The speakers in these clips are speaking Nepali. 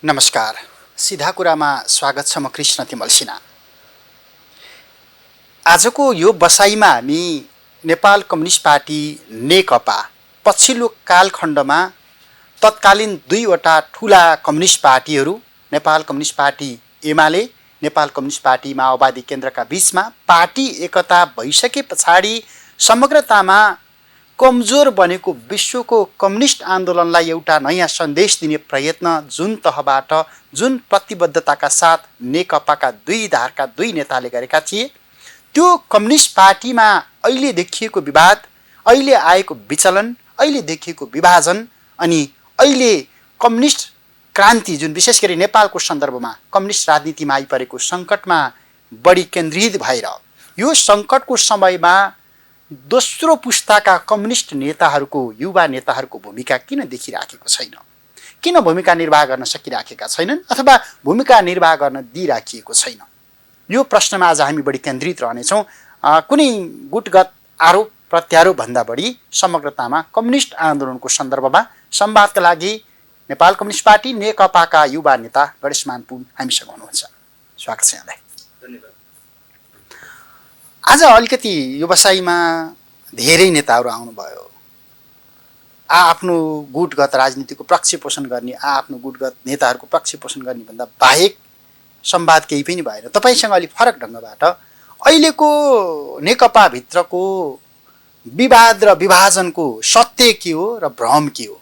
नमस्कार। सिधा कुरामा स्वागत छ। म कृष्ण तिमल सिन्हा। आजको यो बसाइमा हामी नेपाल कम्युनिस्ट पार्टी नेकपा पछिल्लो कालखण्डमा तत्कालीन दुईवटा ठुला कम्युनिस्ट पार्टीहरू नेपाल कम्युनिस्ट पार्टी एमाले, नेपाल कम्युनिस्ट पार्टी माओवादी केन्द्रका बीचमा पार्टी एकता भइसके पछाडि समग्रतामा कमजोर बनेको विश्वको कम्युनिस्ट आन्दोलनलाई एउटा नयाँ सन्देश दिने प्रयत्न जुन तहबाट, जुन प्रतिबद्धताका साथ नेकपाका दुई धारका दुई नेताले गरेका थिए, त्यो कम्युनिस्ट पार्टीमा अहिले देखिएको विवाद, अहिले आएको विचलन, अहिले देखिएको विभाजन अनि अहिले कम्युनिस्ट क्रान्ति जुन विशेष गरी नेपालको सन्दर्भमा कम्युनिस्ट राजनीतिमा आइपरेको सङ्कटमा बढी केन्द्रित भएर यो सङ्कटको समयमा दोस्रो पुस्ताका कम्युनिस्ट नेताहरूको, युवा नेताहरूको भूमिका किन देखिराखेको छैन? किन भूमिका निर्वाह गर्न सकिराखेका छैनन् अथवा भूमिका निर्वाह गर्न दिइराखिएको छैन? यो प्रश्नमा आज हामी बढी केन्द्रित रहनेछौँ। कुनै गुटगत आरोप प्रत्यारोप भन्दा बढी समग्रतामा कम्युनिस्ट आन्दोलनको सन्दर्भमा संवादका लागि नेपाल कम्युनिस्ट पार्टी नेकपाका युवा नेता गणेश मानपुन हामीसँग हुनुहुन्छ। स्वागत छ यहाँलाई। धन्यवाद। आज अलिकति व्यवसायमा धेरै नेताहरू आउनुभयो। आफ्नो गुटगत राजनीतिको प्रक्षेपोषण गर्ने, आफ्नो गुटगत नेताहरूको प्रक्षेपोषण गर्ने भन्दा बाहेक संवाद केही पनि भएन। तपाईँसँग अलिक फरक ढङ्गबाट अहिलेको नेकपाभित्रको विवाद र विभाजनको सत्य के हो र भ्रम के हो?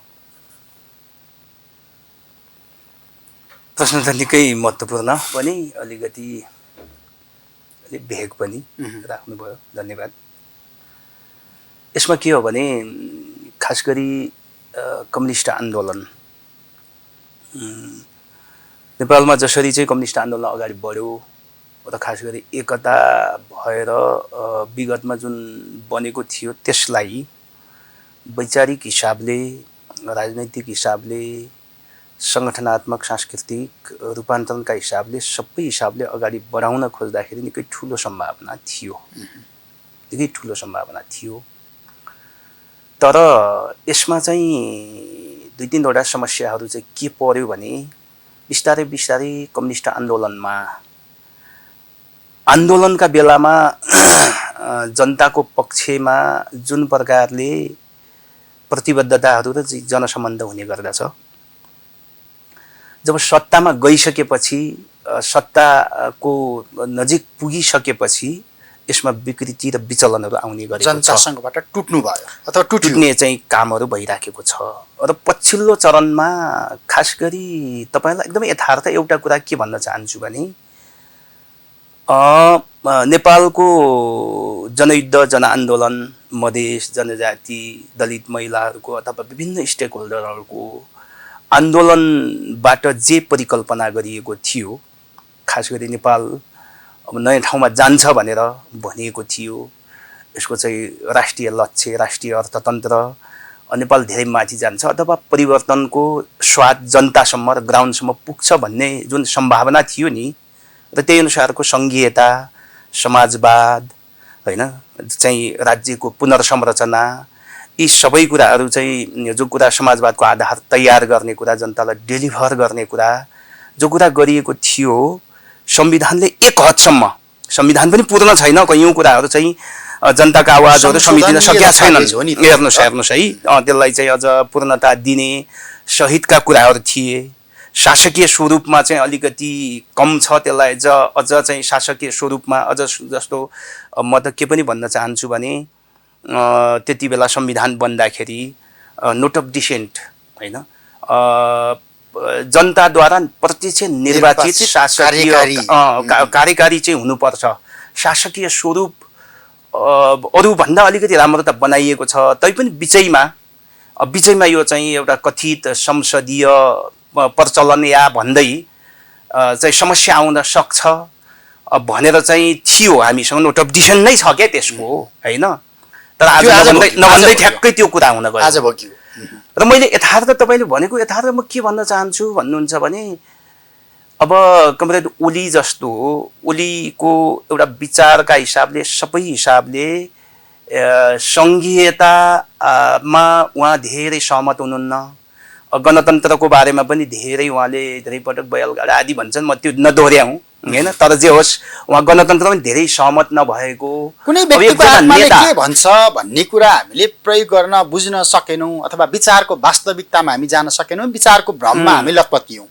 प्रश्न त निकै महत्त्वपूर्ण पनि, अलिकति भेग पनि राख्नुभयो। धन्यवाद। यसमा के हो भने खास गरी कम्युनिस्ट आन्दोलन नेपालमा जसरी चाहिँ कम्युनिस्ट आन्दोलन अगाडि बढ्यो र खास गरी एकता भएर विगतमा जुन बनेको थियो त्यसलाई वैचारिक हिसाबले, राजनैतिक हिसाबले, सङ्गठनात्मक सांस्कृतिक रूपान्तरणका हिसाबले, सबै हिसाबले अगाडि बढाउन खोज्दाखेरि निकै ठुलो सम्भावना थियो, निकै ठुलो सम्भावना थियो। तर यसमा चाहिँ दुई तीनवटा समस्याहरू चाहिँ के पर्यो भने बिस्तारै बिस्तारै कम्युनिस्ट आन्दोलनका बेलामा जनताको पक्षमा जुन प्रकारले प्रतिबद्धताहरू र जनसम्बन्ध हुने गर्दछ, जब सत्तामा गइसकेपछि, सत्ताको नजिक पुगिसकेपछि यसमा विकृति र विचलनहरू आउने गरेको छ। जनतासँगबाट टुट्नु भयो अथवा टुट्ने चाहिँ कामहरू भइराखेको छ। र पछिल्लो चरणमा खास गरी तपाईँलाई एकदमै यथार्थ एउटा कुरा के भन्न चाहन्छु भने नेपालको जनयुद्ध, जनआन्दोलन, मधेस, जनजाति, दलित महिलाहरूको अथवा विभिन्न स्टेक होल्डरहरूको आन्दोलनबाट जे परिकल्पना गरिएको थियो, खास गरी नेपाल अब नयाँ ठाउँमा जान्छ भनेर भनिएको थियो, यसको चाहिँ राष्ट्रिय लक्ष्य, राष्ट्रिय अर्थतन्त्र, नेपाल धेरै माथि जान्छ अथवा परिवर्तनको स्वाद जनतासम्म र ग्राउन्डसम्म पुग्छ भन्ने जुन सम्भावना थियो नि, र त्यही अनुसारको सङ्घीयता, समाजवाद, होइन, चाहिँ राज्यको पुनर्संरचना, यी सबै कुराहरू चाहिँ जो कुरा समाजवादको आधार तयार गर्ने कुरा, जनतालाई डेलिभर गर्ने कुरा, जो कुरा गरिएको थियो, संविधानले एक हदसम्म, संविधान पनि पूर्ण छैन, कयौँ कुराहरू चाहिँ जनताका आवाजहरू समेटिन सकेका छैनन्। हेर्नुहोस् है, त्यसलाई चाहिँ अझ पूर्णता दिने सहितका कुराहरू थिए। शासकीय स्वरूपमा चाहिँ अलिकति कम छ, त्यसलाई अझ चाहिँ शासकीय स्वरूपमा अझ जस्तो म त के पनि भन्न चाहन्छु भने त्यति बेला संविधान बन्दाखेरि नोट अफ डिसेन्ट, होइन, जनताद्वारा प्रत्यक्ष निर्वाचित शासकीय कार्यकारी चाहिँ हुनुपर्छ। शासकीय स्वरूप अरूभन्दा अलिकति राम्रो त बनाइएको छ, तैपनि बिचैमा यो चाहिँ एउटा कथित संसदीय प्रचलन या भन्दै चाहिँ समस्या आउन सक्छ भनेर चाहिँ थियो। हामीसँग नोट अफ डिसेन्ट नै छ क्या त्यसको, होइन। तर आज नभन्दै ठ्याक्कै त्यो कुरा हुन गयो, आज भोग्यो। र मैले यथार्थ, तपाईँले भनेको यथार्थ म के भन्न चाहन्छु भन्नुहुन्छ भने अब कमरेड ओली जस्तो, ओलीको एउटा विचारका हिसाबले, सबै हिसाबले सङ्घीयतामा उहाँ धेरै सहमत हुनुहुन्न। गणतन्त्रको बारेमा पनि धेरै उहाँले धेरै पटक बैलगाडा आदि भन्छन्, म त्यो नदोहोर्याउँ हैन। तर जे होस् उहाँ गणतन्त्रमा पनि धेरै सहमत नभएको, कुनै अब व्यक्तिको एकजना आत्माले नेता के भन्छ भन्ने कुरा हामीले प्रयोग गर्न बुझ्न सकेनौँ अथवा विचारको वास्तविकतामा हामी जान सकेनौँ, विचारको भ्रममा हामी लतपतियौँ।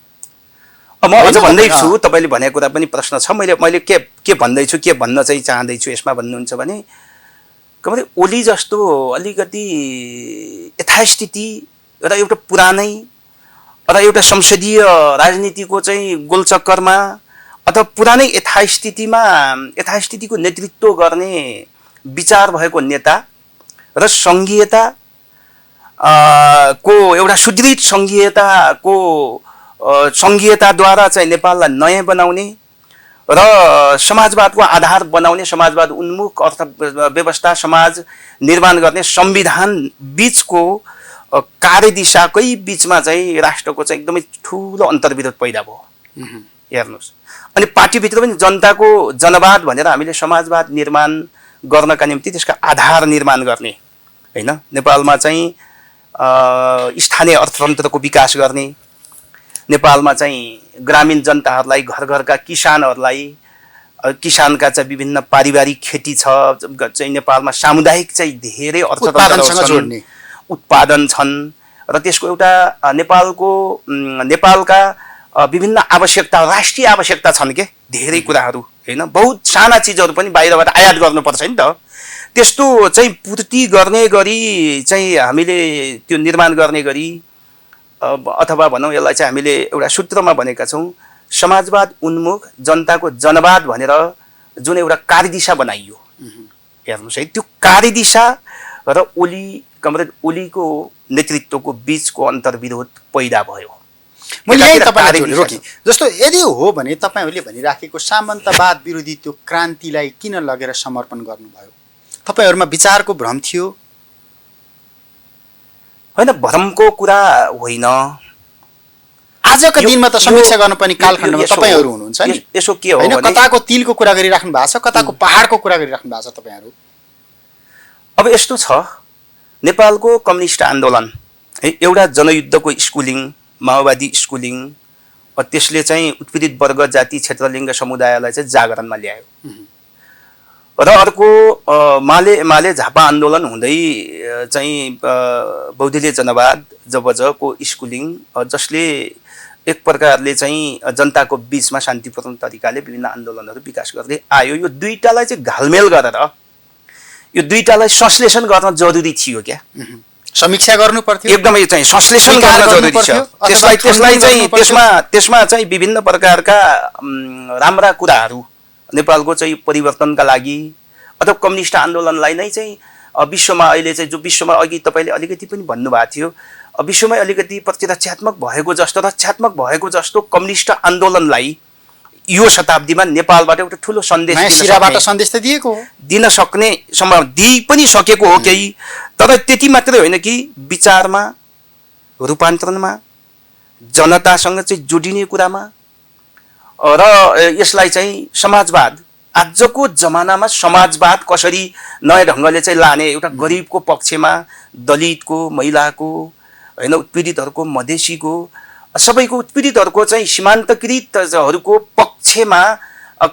म अझ भन्दैछु, तपाईँले भनेको कुरा पनि प्रश्न छ। मैले के भन्दैछु, के भन्न चाहिँ चाहँदैछु यसमा भन्नुहुन्छ भने कमरे ओली जस्तो अलिकति यथास्थिति र एउटा पुरानै र एउटा संसदीय राजनीतिको चाहिँ गोलचक्करमा अथवा पुरानै यथास्थितिको नेतृत्व गर्ने विचार भएको नेता र सङ्घीयता को एउटा सुदृढ सङ्घीयताद्वारा चाहिँ नेपाललाई नयाँ बनाउने र समाजवादको आधार बनाउने, समाजवाद उन्मुख अर्थ व्यवस्था समाज निर्माण गर्ने संविधान बीचको कार्यदिशाकै बीचमा चाहिँ राष्ट्रको चाहिँ एकदमै ठुलो अन्तर्विरोध पैदा भयो। हेर्नुहोस्, अनि पार्टीभित्र पनि जनताको जनवाद भनेर हामीले समाजवाद निर्माण गर्नका निम्ति त्यसका आधार निर्माण गर्ने हैन, नेपालमा चाहिँ स्थानीय अर्थतन्त्रको विकास गर्ने, नेपालमा चाहिँ ग्रामीण जनताहरूलाई घर घरका किसानहरूलाई किसानका चाहिँ विभिन्न पारिवारिक खेती छ चाहिँ नेपालमा सामुदायिक चाहिँ धेरै अर्थतन्त्र उत्पादन छन् र त्यसको एउटा नेपालका विभिन्न आवश्यकता राष्ट्रिय आवश्यकता छन् के धेरै कुराहरू हैन, बहुत साना चिजहरू पनि बाहिरबाट आयात गर्नुपर्छ नि त। त्यस्तो चाहिँ पूर्ति गर्ने गरी चाहिँ हामीले त्यो निर्माण गर्ने गरी अथवा भनौँ यसलाई चाहिँ हामीले एउटा सूत्रमा भनेका छौँ समाजवाद उन्मुख जनताको जनवाद भनेर जुन एउटा कार्यदिशा बनाइयो। हेर्नुहोस् है, त्यो कार्यदिशा र कमरेड ओलीको नेतृत्वको बीचको अन्तर्विरोध पैदा भयो। मैले यही तपाईँलाई रोकेँ, जस्तो यदि हो भने तपाईँहरूले भनिराखेको सामन्तवाद विरोधी त्यो क्रान्तिलाई किन लगेर समर्पण गर्नुभयो? तपाईँहरूमा विचारको भ्रम थियो? होइन, भ्रमको कुरा होइन। आजको दिनमा त समीक्षा गर्नुपर्ने कालखण्डमा तपाईँहरू हुनुहुन्छ नि। यसो के हो भने कताको तिलको कुरा गरिराख्नु भएको छ, कताको पहाडको कुरा गरिराख्नु भएको छ तपाईँहरू। अब यस्तो छ, नेपालको कम्युनिस्ट आन्दोलन एउटा जनयुद्धको स्कुलिङ, माओवादी स्कुलिङ, त्यसले चाहिँ उत्पीडित वर्ग जाति क्षेत्रलिङ्ग समुदायलाई चाहिँ जागरणमा ल्यायो र अर्को माले झापा आन्दोलन हुँदै चाहिँ बौद्धलीय जनवाद जबजको स्कुलिङ, जसले एक प्रकारले चाहिँ जनताको बीचमा शान्तिपूर्ण तरिकाले विभिन्न आन्दोलनहरू विकास गर्दै आयो। यो दुईटालाई चाहिँ घालमेल गरेर यो दुईटालाई संश्लेषण गर्न जरुरी थियो क्या, समीक्षा गर्नु पर्थ्यो, एकदमै चाहिँ संश्लेषण गर्न जरुरी छ। त्यसलाई चाहिँ त्यसमा चाहिँ विभिन्न प्रकारका राम्रा कुराहरू नेपालको चाहिँ परिवर्तनका लागि अथवा कम्युनिस्ट आन्दोलनलाई नै चाहिँ विश्वमा अहिले चाहिँ जो विश्वमा अघि तपाईँले अलिकति पनि भन्नुभएको थियो, विश्वमै अलिकति प्रतिरक्षात्मक भएको जस्तो कम्युनिस्ट आन्दोलनलाई यो शताब्दीमा नेपालबाट एउटा ठुलो सन्देश दिन सक्ने सम्भावना दिइ पनि सकेको हो केही। तर त्यति मात्रै होइन कि विचारमा, रूपान्तरणमा, जनतासँग चाहिँ जोडिने कुरामा र यसलाई चाहिँ समाजवाद, आजको जमानामा समाजवाद कसरी नयाँ ढङ्गले चाहिँ लाने, एउटा गरिबको पक्षमा, दलितको, महिलाको हैन, उत्पीडितहरूको, मधेसीको, सबैको उत्पीडितहरूको चाहिँ सीमान्तकृतहरूको पक्षमा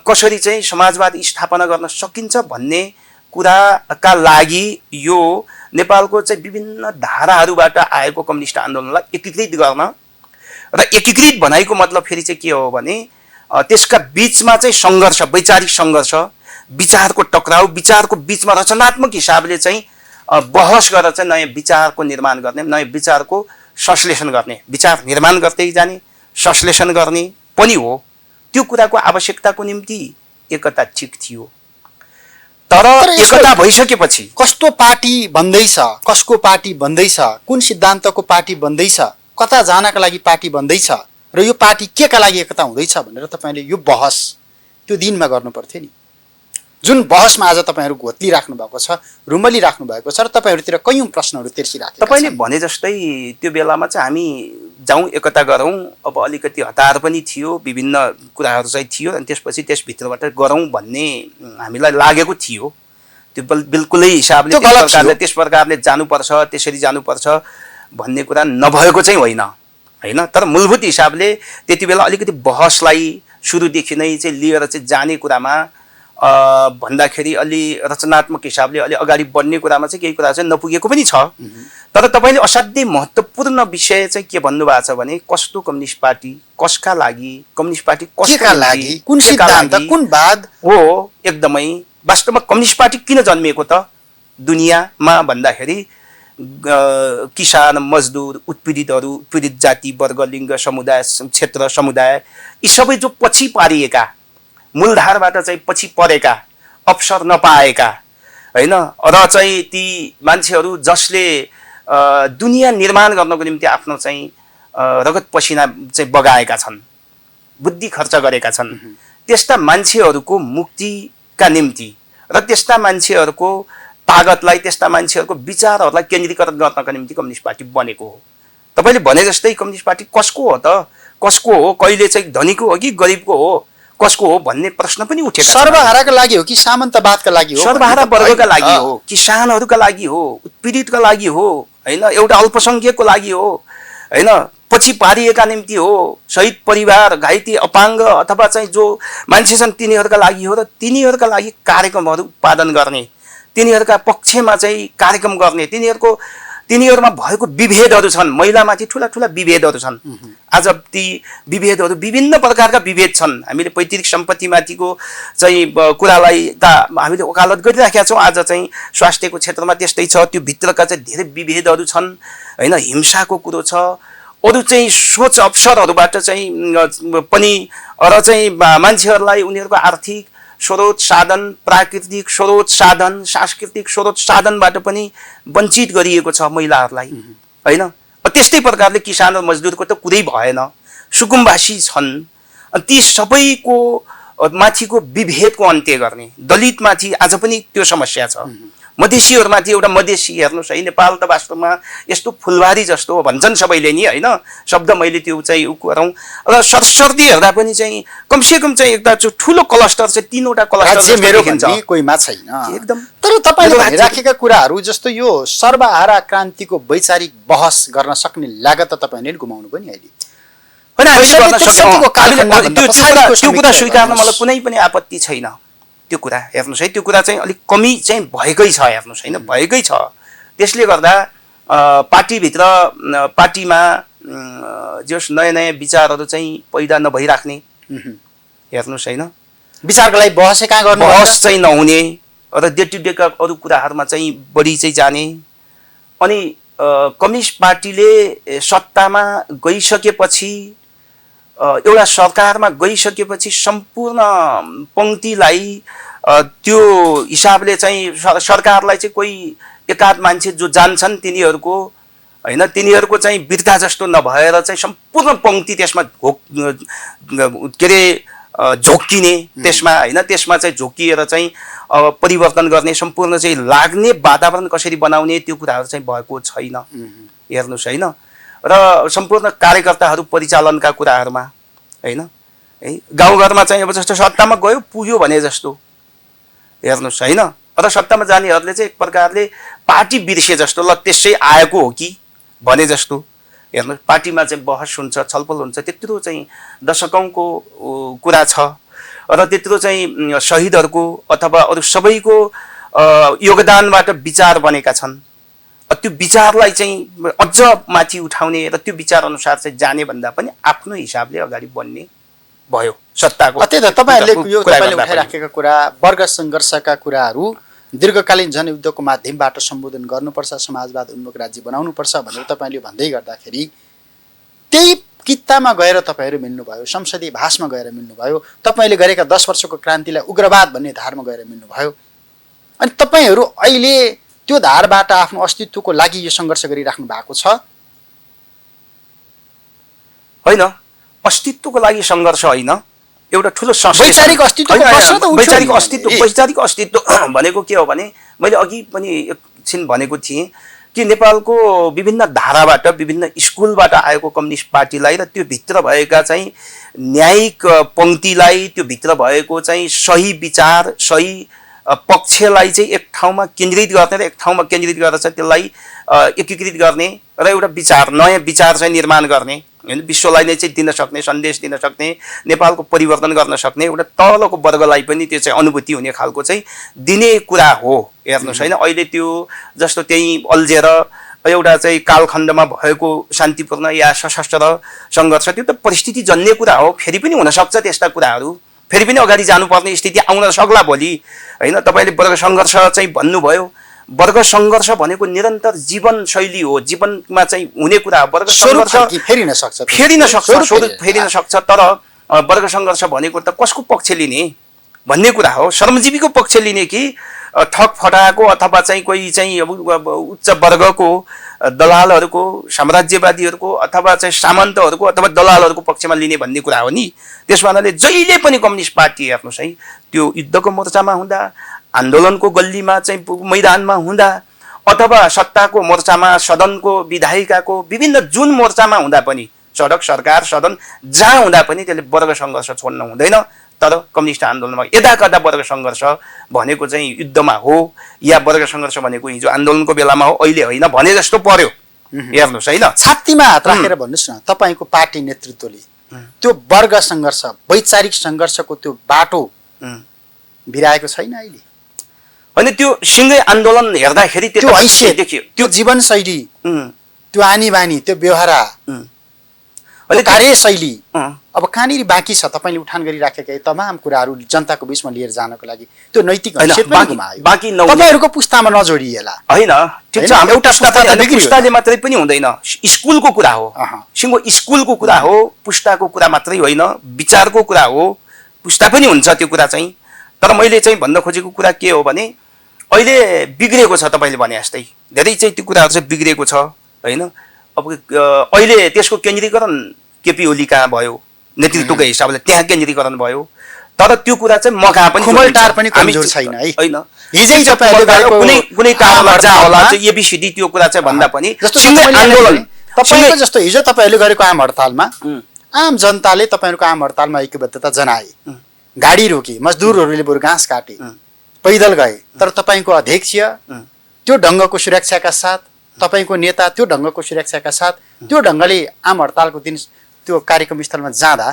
कसरी चाहिँ समाजवाद स्थापना गर्न सकिन्छ भन्ने कुराका लागि यो नेपालको चाहिँ विभिन्न धाराहरूबाट आएको कम्युनिस्ट आन्दोलनलाई एकीकृत गर्न र एकीकृत भनाइको मतलब फेरि चाहिँ के हो भने त्यसका बीचमा चाहिँ सङ्घर्ष, वैचारिक सङ्घर्ष, विचारको टक्राउ, विचारको बीचमा रचनात्मक हिसाबले चाहिँ बहस गरेर चाहिँ नयाँ विचारको निर्माण गर्ने, नयाँ विचारको संश्लेषण गर्ने, विचार निर्माण गर्दै जाने, संश्लेषण गर्ने पनि हो। त्यो कुराको आवश्यकताको निम्ति एकता ठिक थियो। तर एकता भइसकेपछि कस्तो पार्टी बन्दैछ, कसको पार्टी बन्दैछ, कुन सिद्धान्तको पार्टी बन्दैछ, कता जानका लागि पार्टी बन्दैछ र यो पार्टी केका लागि एकता हुँदैछ भनेर तपाईँले यो बहस त्यो दिनमा गर्नु पर्थ्यो नि। जुन बहसमा आज तपाईँहरू घोत्लिराख्नु भएको छ, रुमलिराख्नु भएको छ र तपाईँहरूतिर कयौँ प्रश्नहरू तेर्सिराखेका छन्। तपाईँले भने जस्तै त्यो बेलामा चाहिँ हामी जाउँ एकता गरौँ, अब अलिकति हतार पनि थियो, विभिन्न कुराहरू चाहिँ थियो, अनि त्यसपछि त्यसभित्रबाट गरौँ भन्ने हामीलाई लागेको थियो। त्यो बिल्कुलै हिसाबले त्यस प्रकारले जानुपर्छ, त्यसरी जानुपर्छ भन्ने कुरा नभएको चाहिँ होइन हैन। तर मूलभूत हिसाबले त्यति बेला अलिकति बहसलाई सुरुदेखि नै चाहिँ लिएर चाहिँ जाने कुरामा भन्दाखेरि अलि रचनात्मक हिसाबले अलि अगाडि बढ्ने कुरामा चाहिँ केही कुरा चाहिँ नपुगेको पनि छ। तर तपाईले असाध्यै महत्त्वपूर्ण विषय चाहिँ के भन्नुभएको छ भने कस्तो कम्युनिस्ट पार्टी, कसका लागि कम्युनिस्ट पार्टी, कसका लागि, कुन सिद्धान्त, कुन वाद हो। एकदमै वास्तवमा कम्युनिस्ट पार्टी किन जन्मिएको त दुनियाँमा भन्दाखेरि किसान, मजदुर, उत्पीडितहरू, उत्पीडित जाति, वर्ग, लिङ्ग, समुदाय, क्षेत्र, समुदाय यी सबै जो पछि पारिएका, मूलधारबाट चाहिँ पछि परेका, अवसर नपाएका हैन, र चाहिँ ती मान्छेहरू जसले दुनियाँ निर्माण गर्नको निम्ति आफ्नो चाहिँ रगत पसिना चाहिँ बगाएका छन्, बुद्धि खर्च गरेका छन्, त्यस्ता मान्छेहरूको मुक्तिका निम्ति र त्यस्ता मान्छेहरूको तागतलाई, त्यस्ता मान्छेहरूको विचारहरूलाई केन्द्रीकृत गर्नका निम्ति कम्युनिस्ट पार्टी बनेको हो। तपाईले भने जस्तै कम्युनिस्ट पार्टी कसको हो त, कसको हो, कहिले चाहिँ धनीको हो कि गरिबको हो, कसको हो भन्ने प्रश्न पनि उठेको छ। सर्वहाराका लागि हो कि सामन्तवादका लागि हो? सर्वहारा वर्गका लागि हो, किसानहरूका लागि हो, उत्पीडितका लागि हो हैन, एउटा अल्पसंख्यकको लागि हो हैन, पछि पारिएका निम्ति हो, शहीद परिवार, घाइते, अपाङ्ग अथवा चाहिँ जो मान्छे छन् तिनीहरूका लागि हो। र तिनीहरूका लागि कार्यक्रमहरू उत्पादन गर्ने, तिनीहरूका पक्षमा चाहिँ कार्यक्रम गर्ने, तिनीहरूमा भएको विभेदहरू छन्, महिलामाथि ठुला ठुला विभेदहरू छन्। आज ती विभेदहरू विभिन्न प्रकारका विभेद छन्। हामीले पैतृक सम्पत्तिमाथिको चाहिँ कुरालाई त हामीले वकालत गरिराखेका छौँ। आज चाहिँ स्वास्थ्यको क्षेत्रमा त्यस्तै छ, त्यो भित्रका चाहिँ धेरै विभेदहरू छन् हैन, हिंसाको कुरो छ, अरू चाहिँ सोच अवसरहरूबाट चाहिँ पनि र चाहिँ मान्छेहरूलाई उनीहरूको आर्थिक स्रोत साधन, प्राकृतिक स्रोत साधन, सांस्कृतिक स्रोत साधनबाट पनि वञ्चित गरिएको छ महिलाहरूलाई हैन। त्यस्तै प्रकारले किसान र मजदुरको त कुरै भएन, सुकुम्बासी छन्। ती सबैको माथिको विभेदको अन्त्य गर्ने, दलितमाथि आज पनि त्यो समस्या छ, मधेसीहरूमाथि एउटा मधेसी हेर्नुहोस् है, नेपाल त वास्तवमा यस्तो फुलबारी जस्तो हो भन्छन् सबैले नि हैन, शब्द मैले त्यो चाहिँ गरौँ र सरसर्ती हेर्दा पनि चाहिँ कमसेकम चाहिँ एउटा ठुलो क्लस्टर चाहिँ 3वटा क्लस्टर मेरो भन्ने कोहीमा छैन एकदम। तर तपाईले भनिराखेका कुराहरू जस्तो यो सर्वहारा क्रान्तिको वैचारिक बहस गर्न सक्ने लागत त तपाईले गुमाउनु पनि अहिले हैन। हामीले गर्न सक्छौँ, त्यो कुरा स्वीकार्न मलाई कुनै पनि आपत्ति छैन। त्यो कुरा हेर्नुहोस् है, त्यो कुरा चाहिँ अलिक कमी चाहिँ भएकै छ, हेर्नुहोस् हैन, भएकै छ। त्यसले गर्दा पार्टीमा जस नयाँ नयाँ विचारहरू चाहिँ पैदा नभइराख्ने, हेर्नुहोस् हैन, विचारको लागि बहस कहाँ गर्नु, बहस चाहिँ नहुने र डे टु डेका अरू कुराहरूमा चाहिँ बढी चाहिँ जाने। अनि कम्युनिस्ट पार्टीले सत्तामा गइसकेपछि, एउटा सरकारमा गइसकेपछि सम्पूर्ण पङ्क्तिलाई त्यो हिसाबले चाहिँ सरकारलाई चाहिँ कोही एकाध मान्छे जो जान्छन् तिनीहरूको हैन, तिनीहरूको चाहिँ बिर्ता जस्तो नभएर चाहिँ सम्पूर्ण पङ्क्ति त्यसमा के अरे झोक्किने, त्यसमा हैन, त्यसमा चाहिँ झोक्किएर चाहिँ परिवर्तन गर्ने, सम्पूर्ण चाहिँ लाग्ने वातावरण कसरी बनाउने, त्यो कुराहरू चाहिँ भएको छैन, हेर्नुहोस् हैन। र सम्पूर्ण कार्यकर्ताहरू परिचालनका कुराहरूमा हैन है, गाउँघरमा चाहिँ अब जस्तो सत्तामा गयो पुग्यो भने जस्तो, हेर्नुहोस् हैन, र सत्तामा जानेहरूले चाहिँ एक प्रकारले पार्टी बिर्से जस्तो, ल त्यसै आएको हो कि भने जस्तो, हेर्नुहोस् पार्टीमा चाहिँ बहस हुन्छ, छलफल हुन्छ, त्यत्रो चाहिँ दशकौँको कुरा छ र त्यत्रो चाहिँ शहीदहरूको अथवा अरू सबैको योगदानबाट विचार बनेका छन्। त्यो विचारलाई चाहिँ अझ माथि उठाउने र त्यो विचार अनुसार चाहिँ जाने भन्दा पनि आफ्नो हिसाबले अगाडि बढ्ने भयो सत्ताको। त्यही त तपाईहरुले यो तपाईले उठाइराखेका कुरा, वर्ग संघर्षका कुराहरू दीर्घकालीन जनयुद्धको माध्यमबाट सम्बोधन गर्नुपर्छ, समाजवाद उन्मुख राज्य बनाउनुपर्छ भनेर तपाईले भन्दै गर्दाखेरि त्यही कित्तामा गएर तपाईहरु मिल्नुभयो, संसदीय भाषमा गएर मिल्नुभयो, तपाईले गरेका 10 वर्षको क्रान्तिलाई उग्रवाद भन्ने धारमा गएर मिल्नुभयो। अनि तपाईहरु अहिले त्यो धारबाट आफ्नो अस्तित्वको लागि यो सङ्घर्ष गरिराख्नु भएको छ होइन? अस्तित्वको लागि सङ्घर्ष होइन, एउटा ठुलो वैचारिक अस्तित्वको प्रश्न त उठ्यो। वैचारिक अस्तित्व भनेको के हो भने मैले अघि पनि एकछिन भनेको थिएँ कि नेपालको विभिन्न धाराबाट, विभिन्न स्कुलबाट आएको कम्युनिस्ट पार्टीलाई र त्यो भित्र भएका चाहिँ न्यायिक पङ्क्तिलाई, त्यो भित्र भएको चाहिँ सही विचार, सही पक्षलाई चाहिँ एक ठाउँमा केन्द्रित गर्ने र एक ठाउँमा केन्द्रित गरेर चाहिँ त्यसलाई एकीकृत गर्ने र एउटा विचार नयाँ विचार चाहिँ निर्माण गर्ने होइन विश्वलाई नै चाहिँ दिन सक्ने सन्देश दिन सक्ने नेपालको परिवर्तन गर्न सक्ने एउटा तलको वर्गलाई पनि त्यो चाहिँ अनुभूति हुने खालको चाहिँ दिने कुरा हो। हेर्नुहोस् होइन अहिले त्यो जस्तो त्यही अल्झेर एउटा चाहिँ कालखण्डमा भएको शान्तिपूर्ण या सशस्त्र सङ्घर्ष त्यो त परिस्थिति जन्य कुरा हो। फेरि पनि हुनसक्छ त्यस्ता कुराहरू, फेरि पनि अगाडि जानुपर्ने स्थिति आउन सक्ला भोलि होइन। तपाईँले वर्ग सङ्घर्ष चाहिँ भन्नुभयो, वर्ग सङ्घर्ष भनेको निरन्तर जीवनशैली हो, जीवनमा चाहिँ हुने कुरा हो। वर्ग सङ्घर्ष फेरिन सक्छ स्वरूप फेरिन सक्छ, तर वर्ग सङ्घर्ष भनेको त कसको पक्ष लिने भन्ने कुरा हो। श्रमजीवीको पक्ष लिने कि ठग फटाएको अथवा चाहिँ कोही चाहिँ अब उच्च वर्गको दलालहरूको साम्राज्यवादीहरूको अथवा चाहिँ सामन्तहरूको अथवा दलालहरूको पक्षमा लिने भन्ने कुरा हो नि। त्यस कारणले जहिले पनि कम्युनिस्ट पार्टी हेर्नुहोस् है त्यो युद्धको मोर्चामा हुँदा, आन्दोलनको गल्लीमा चाहिँ मैदानमा हुँदा अथवा सत्ताको मोर्चामा, सदनको विधायिकाको विभिन्न जुन मोर्चामा हुँदा पनि, सडक सरकार सदन जहाँ हुँदा पनि त्यसले वर्ग सङ्घर्ष छोड्न हुँदैन। तर कम्युनिस्ट आन्दोलनमा यदाकदा वर्ग सङ्घर्ष भनेको चाहिँ युद्धमा हो या वर्ग सङ्घर्ष भनेको हिजो आन्दोलनको बेलामा हो, अहिले होइन भने जस्तो पर्यो। हेर्नुहोस् होइन, छातीमा हात राखेर भन्नुहोस् न, तपाईँको पार्टी नेतृत्वले त्यो वर्ग सङ्घर्ष वैचारिक सङ्घर्षको त्यो बाटो बिराएको छैन अहिले? होइन, त्यो सिँगै आन्दोलन हेर्दाखेरि त्यो हैसियत देखियो, त्यो जीवनशैली, त्यो आनी बानी, त्यो व्यवहार, कार्यशैली अब कहाँनिर बाँकी छ? तपाईँले उठान गरिराखेका तमाम कुराहरू जनताको बिचमा लिएर जानको लागि त्यो नैतिक हैसियत पनि गुमायो। बाँकी तपाईँहरूको पुस्तामा नजोडिएला होइन। ठिक छ, एउटा पुस्ताले मात्रै पनि हुँदैन, स्कुलको कुरा हो, सिङ्गो स्कुलको कुरा हो, पुस्ताको कुरा मात्रै होइन, विचारको कुरा हो, पुस्ता पनि हुन्छ त्यो कुरा चाहिँ। तर मैले चाहिँ भन्न खोजेको कुरा के हो भने अहिले बिग्रेको छ, तपाईँले भने जस्तै धेरै चाहिँ त्यो कुराहरू चाहिँ बिग्रेको छ होइन। अब अहिले त्यसको केन्द्रीकरण केपी ओलीका भयो, नेतृत्वको हिसाबले त्यहाँ केन्द्रीकरण भयो, तर त्यो कुरा चाहिँ म कहाँ पनि खुमलटार पनि कमजोर छैन है होइन। हिजै कुनै कुनै टारमा जहाँ होला चाहिँ एबिसिडी त्यो कुरा चाहिँ भन्दा पनि आन्दोलन तपाईँको जस्तो हिजो तपाईँहरूले गरेको आम हडतालमा आम जनताले तपाईँहरूको आम हडतालमा ऐक्यबद्धता जनाए, गाडी रोके, मजदुरहरूले बरु घाँस काटे, पैदल गए, तर तपाईँको अध्यक्ष त्यो ढङ्गको सुरक्षाका साथ, तपाईँको नेता त्यो ढङ्गको सुरक्षाका साथ त्यो ढङ्गले आम हडतालको दिन त्यो कार्यक्रम स्थलमा जाँदा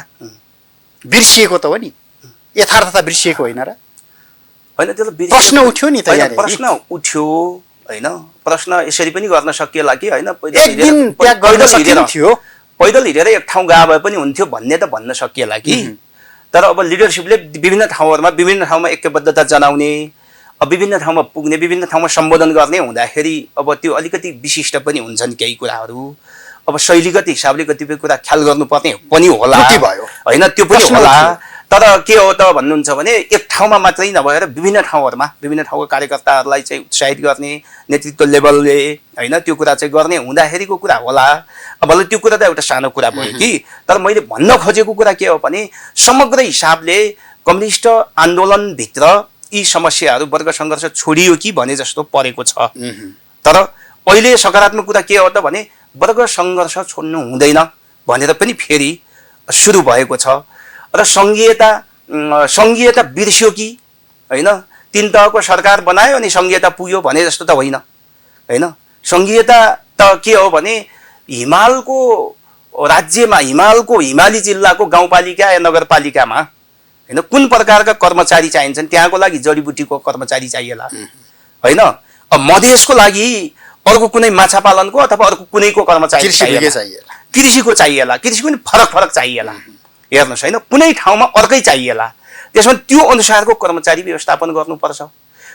बिर्सिएको त हो नि, यथार्थता बिर्सिएको होइन र? होइन, त्यो प्रश्न उठ्यो नि त, प्रश्न उठ्यो होइन। प्रश्न यसरी पनि गर्न सकिएला कि होइन, पैदल हिँडेर एक ठाउँ गए भए पनि हुन्थ्यो भन्ने त भन्न सकिएला कि। तर अब लिडरसिपले विभिन्न ठाउँमा ऐक्यबद्धता जनाउने, अब विभिन्न ठाउँमा पुग्ने, विभिन्न ठाउँमा सम्बोधन गर्ने हुँदाखेरि अब त्यो अलिकति विशिष्ट पनि हुन्छन् केही कुराहरू। अब शैलीगत हिसाबले कतिपय कुरा ख्याल गर्नुपर्ने पनि होला होइन, त्यो पनि होला। तर के हो त भन्नुहुन्छ भने एक ठाउँमा मात्रै नभएर विभिन्न ठाउँको कार्यकर्ताहरूलाई चाहिँ उत्साहित गर्ने नेतृत्व लेभलले होइन त्यो कुरा चाहिँ गर्ने हुँदाखेरिको कुरा होला। अब त्यो कुरा त एउटा सानो कुरा भयो कि, तर मैले भन्न खोजेको कुरा के हो भने समग्र हिसाबले कम्युनिस्ट आन्दोलनभित्र यी समस्याहरू वर्ग सङ्घर्ष छोडियो कि भने जस्तो परेको छ। तर अहिले सकारात्मक कुरा के हो त भने वर्ग सङ्घर्ष छोड्नु हुँदैन भनेर पनि फेरि सुरु भएको छ र सङ्घीयता बिर्स्यो कि होइन? तीन तहको सरकार बनायो अनि सङ्घीयता पुग्यो भने जस्तो त होइन होइन। सङ्घीयता त के हो भने हिमालको राज्यमा, हिमाली जिल्लाको गाउँपालिका या नगरपालिकामा होइन कुन प्रकारका कर्मचारी चाहिन्छन्, त्यहाँको लागि जडीबुटीको कर्मचारी चाहिएला होइन। अब मधेसको लागि अर्को कुनै माछा पालनको अथवा अर्को कुनैको कर्मचारी कृषिको चाहिएला, कृषिको पनि फरक चाहिएला। हेर्नुहोस् होइन, कुनै ठाउँमा अर्कै चाहिएला, त्यसमा त्यो अनुसारको कर्मचारी व्यवस्थापन गर्नुपर्छ,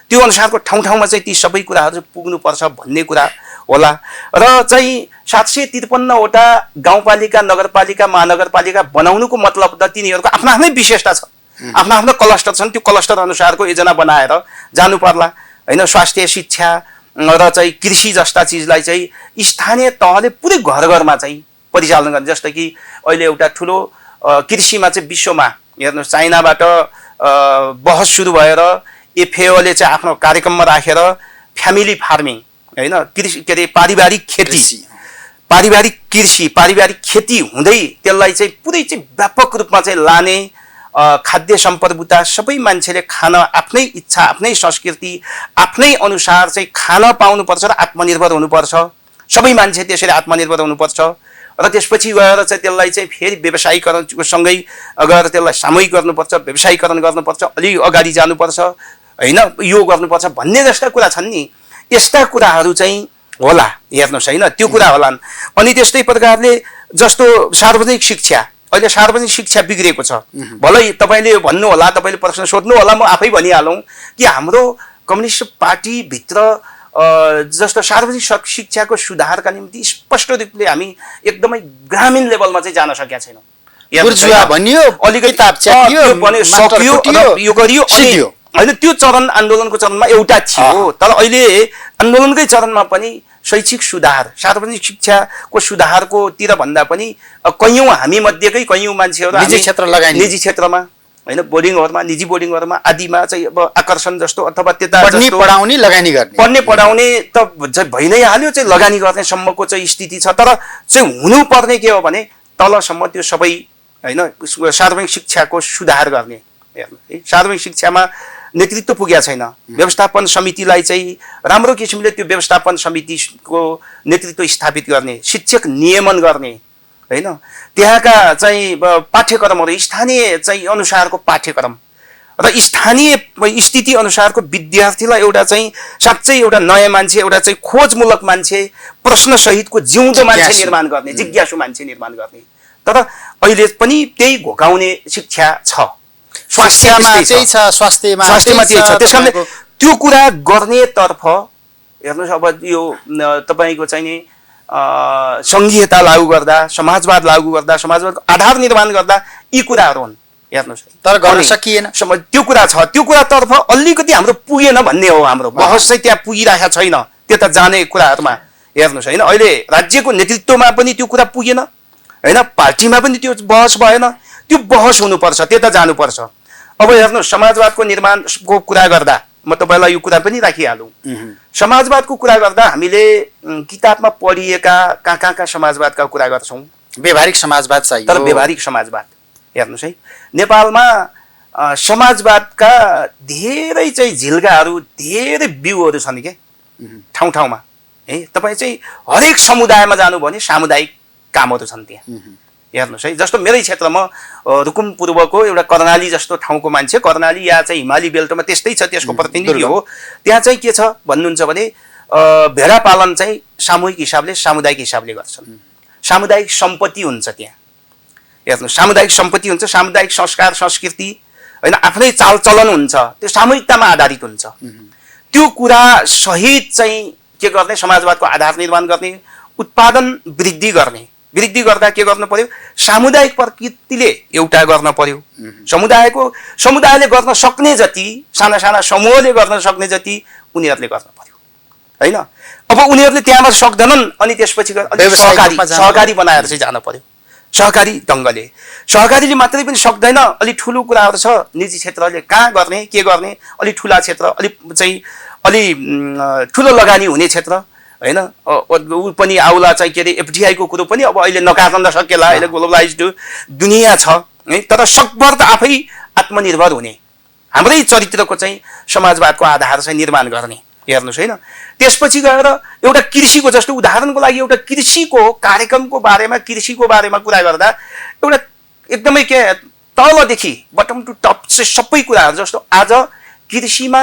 त्यो अनुसारको ठाउँमा चाहिँ ती सबै कुराहरू पुग्नुपर्छ भन्ने कुरा होला। र चाहिँ 753वटा गाउँपालिका, नगरपालिका, महानगरपालिका बनाउनुको मतलब त तिनीहरूको आफ्नो आफ्नै विशेषता छ, आफ्नो क्लस्टर छन्, त्यो क्लस्टर अनुसारको योजना बनाएर जानु पर्ला होइन। स्वास्थ्य, शिक्षा र चाहिँ कृषि जस्ता चिजलाई चाहिँ स्थानीय तहले पुरै घरमा चाहिँ परिचालन गर्ने। जस्तो कि अहिले एउटा ठुलो कृषिमा चाहिँ विश्वमा हेर्नुहोस् चाइनाबाट बहस सुरु भएर एफएओले चाहिँ आफ्नो कार्यक्रममा राखेर फ्यामिली फार्मिङ होइन, कृषि के अरे पारिवारिक खेती हुँदै त्यसलाई चाहिँ पुरै चाहिँ व्यापक रूपमा चाहिँ लाने खाद्य सम्प्रभुता सबै मान्छेले खान आफ्नै इच्छा आफ्नै संस्कृति आफ्नै अनुसार चाहिँ खान पाउनुपर्छ र आत्मनिर्भर हुनुपर्छ। सबै मान्छे त्यसरी आत्मनिर्भर हुनुपर्छ र त्यसपछि गएर चाहिँ त्यसलाई चाहिँ फेरि व्यवसायीकरणको सँगै गएर त्यसलाई सामूहिक गर्नुपर्छ, व्यवसायीकरण गर्नुपर्छ, अलि अगाडि जानुपर्छ होइन, यो गर्नुपर्छ भन्ने जस्ता कुरा छन् नि। यस्ता कुराहरू चाहिँ होला, हेर्नुहोस् होइन, त्यो कुरा होलान्। अनि त्यस्तै प्रकारले जस्तो सार्वजनिक शिक्षा, अहिले सार्वजनिक शिक्षा बिग्रेको छ। भलै तपाईँले भन्नु होला, तपाईँले प्रश्न सोध्नु होला, म आफै भनिहालौँ कि हाम्रो कम्युनिस्ट पार्टीभित्र जस्तो सार्वजनिक शिक्षाको सुधारका निम्ति स्पष्ट रूपले हामी एकदमै ग्रामीण लेभलमा चाहिँ जान सकेका छैनौँ। अलिकति यो गरियो होइन, त्यो चरण आन्दोलनको चरणमा एउटा थियो। तर अहिले आन्दोलनकै चरणमा पनि शैक्षिक सुधार, सार्वजनिक शिक्षाको सुधारकोतिर भन्दा पनि कैयौँ हामी मध्येकै कैयौँ मान्छेहरू निजी क्षेत्रमा होइन, बोर्डिङहरूमा, निजी बोर्डिङहरूमा आदिमा चाहिँ अब आकर्षण जस्तो अथवा त्यता पढाउने लगानी गर्ने, पढ्ने पढाउने त भइ नै हाल्यो, चाहिँ लगानी गर्नेसम्मको चाहिँ स्थिति छ। तर चाहिँ हुनुपर्ने के हो भने तलसम्म त्यो सबै होइन सार्वजनिक शिक्षाको सुधार गर्ने। हेर्नु है, सार्वजनिक शिक्षामा नेतृत्व पुगेको छैन। व्यवस्थापन समितिलाई चाहिँ राम्रो किसिमले त्यो व्यवस्थापन समितिको नेतृत्व स्थापित गर्ने, शिक्षक नियमन गर्ने होइन, त्यहाँका चाहिँ पाठ्यक्रमहरू स्थानीय चाहिँ अनुसारको पाठ्यक्रम र स्थानीय स्थिति अनुसारको विद्यार्थीलाई एउटा चाहिँ साँच्चै एउटा नयाँ मान्छे, एउटा चाहिँ खोजमूलक मान्छे, प्रश्नसहितको जिउँदो मान्छे निर्माण गर्ने, जिज्ञासु मान्छे निर्माण गर्ने। तर अहिले पनि त्यही घोकाउने शिक्षा छ। स्वास्थ्यमा त्यही छ, स्वास्थ्यमा त्यही छ। त्यसकारणले त्यो कुरा गर्नेतर्फ हेर्नुहोस्, अब यो तपाईँको चाहिँ नि सङ्घीयता लागू गर्दा, समाजवाद लागू गर्दा, समाजवादको आधार निर्माण गर्दा यी कुराहरू हुन्। हेर्नुहोस्, तर गर्न सकिएन। त्यो कुरा छ, त्यो कुरातर्फ अलिकति हाम्रो पुगेन भन्ने हो। हाम्रो बहस चाहिँ त्यहाँ पुगिरहेको छैन, त्यता जाने कुराहरूमा। हेर्नुहोस् होइन, अहिले राज्यको नेतृत्वमा पनि त्यो कुरा पुगेन होइन, पार्टीमा पनि त्यो बहस भएन। त्यो बहस हुनुपर्छ, त्यता जानुपर्छ। अब हेर्नुहोस्, समाजवादको निर्माणको कुरा गर्दा म तपाईँलाई यो कुरा पनि राखिहालौँ। समाजवादको कुरा गर्दा हामीले किताबमा पढिएका कहाँ समाजवादका कुरा गर्छौँ, व्यवहारिक समाजवाद चाहियो। तर व्यवहारिक समाजवाद हेर्नुहोस् है, नेपालमा समाजवादका धेरै चाहिँ झिल्काहरू, धेरै बिउहरू छन् के ठाउँ ठाउँमा है। तपाईँ चाहिँ हरेक समुदायमा जानुभयो भने सामुदायिक कामहरू छन् त्यहाँ। हेर्नुहोस् है, जस्तो मेरै क्षेत्रमा रुकुम पूर्वको एउटा कर्णाली जस्तो ठाउँको मान्छे, कर्णाली या चाहिँ हिमाली बेल्टमा त्यस्तै छ, त्यसको प्रतिनिधि हो। त्यहाँ चाहिँ के छ भन्नुहुन्छ भने भेडा पालन चाहिँ सामूहिक हिसाबले, सामुदायिक हिसाबले गर्छन्। सामुदायिक सम्पत्ति हुन्छ त्यहाँ। हेर्नुहोस्, सामुदायिक सम्पत्ति हुन्छ, सामुदायिक संस्कार संस्कृति होइन, आफ्नै चालचलन हुन्छ, त्यो सामूहिकतामा आधारित हुन्छ। त्यो कुरा सहित चाहिँ के गर्ने, समाजवादको आधार निर्माण गर्ने, उत्पादन वृद्धि गर्ने। वृद्धि गर्दा के गर्नु पर्यो, सामुदायिक प्रकृतिले एउटा गर्न पर्यो। समुदायले गर्न सक्ने जति, साना साना समूहले गर्न सक्ने जति उनीहरूले गर्न पर्यो होइन। अब उनीहरूले त्यहाँबाट सक्दैनन्, अनि त्यसपछि सहकारी बनाएर चाहिँ जानु पर्यो। सहकारी ढङ्गले, सहकारीले मात्रै पनि सक्दैन, अलिक ठुलो कुराहरू छ, निजी क्षेत्रले कहाँ गर्ने, के गर्ने, अलिक ठुला क्षेत्र, अलिक चाहिँ अलि ठुलो लगानी हुने क्षेत्र होइन, ऊ पनि आउला चाहिँ के अरे एफडिआईको कुरो पनि अब अहिले नकार्न सकेला, अहिले ग्लोबलाइज्ड दुनियाँ छ है। तर सकभर त आफै आत्मनिर्भर हुने, हाम्रै चरित्रको चाहिँ समाजवादको आधार चाहिँ निर्माण गर्ने। हेर्नुहोस् होइन, त्यसपछि गएर एउटा कृषिको, जस्तो उदाहरणको लागि एउटा कृषिको कार्यक्रमको बारेमा, कृषिको बारेमा कुरा गर्दा एउटा एकदमै के तलदेखि बटम टु टप चाहिँ सबै कुराहरू, जस्तो आज कृषिमा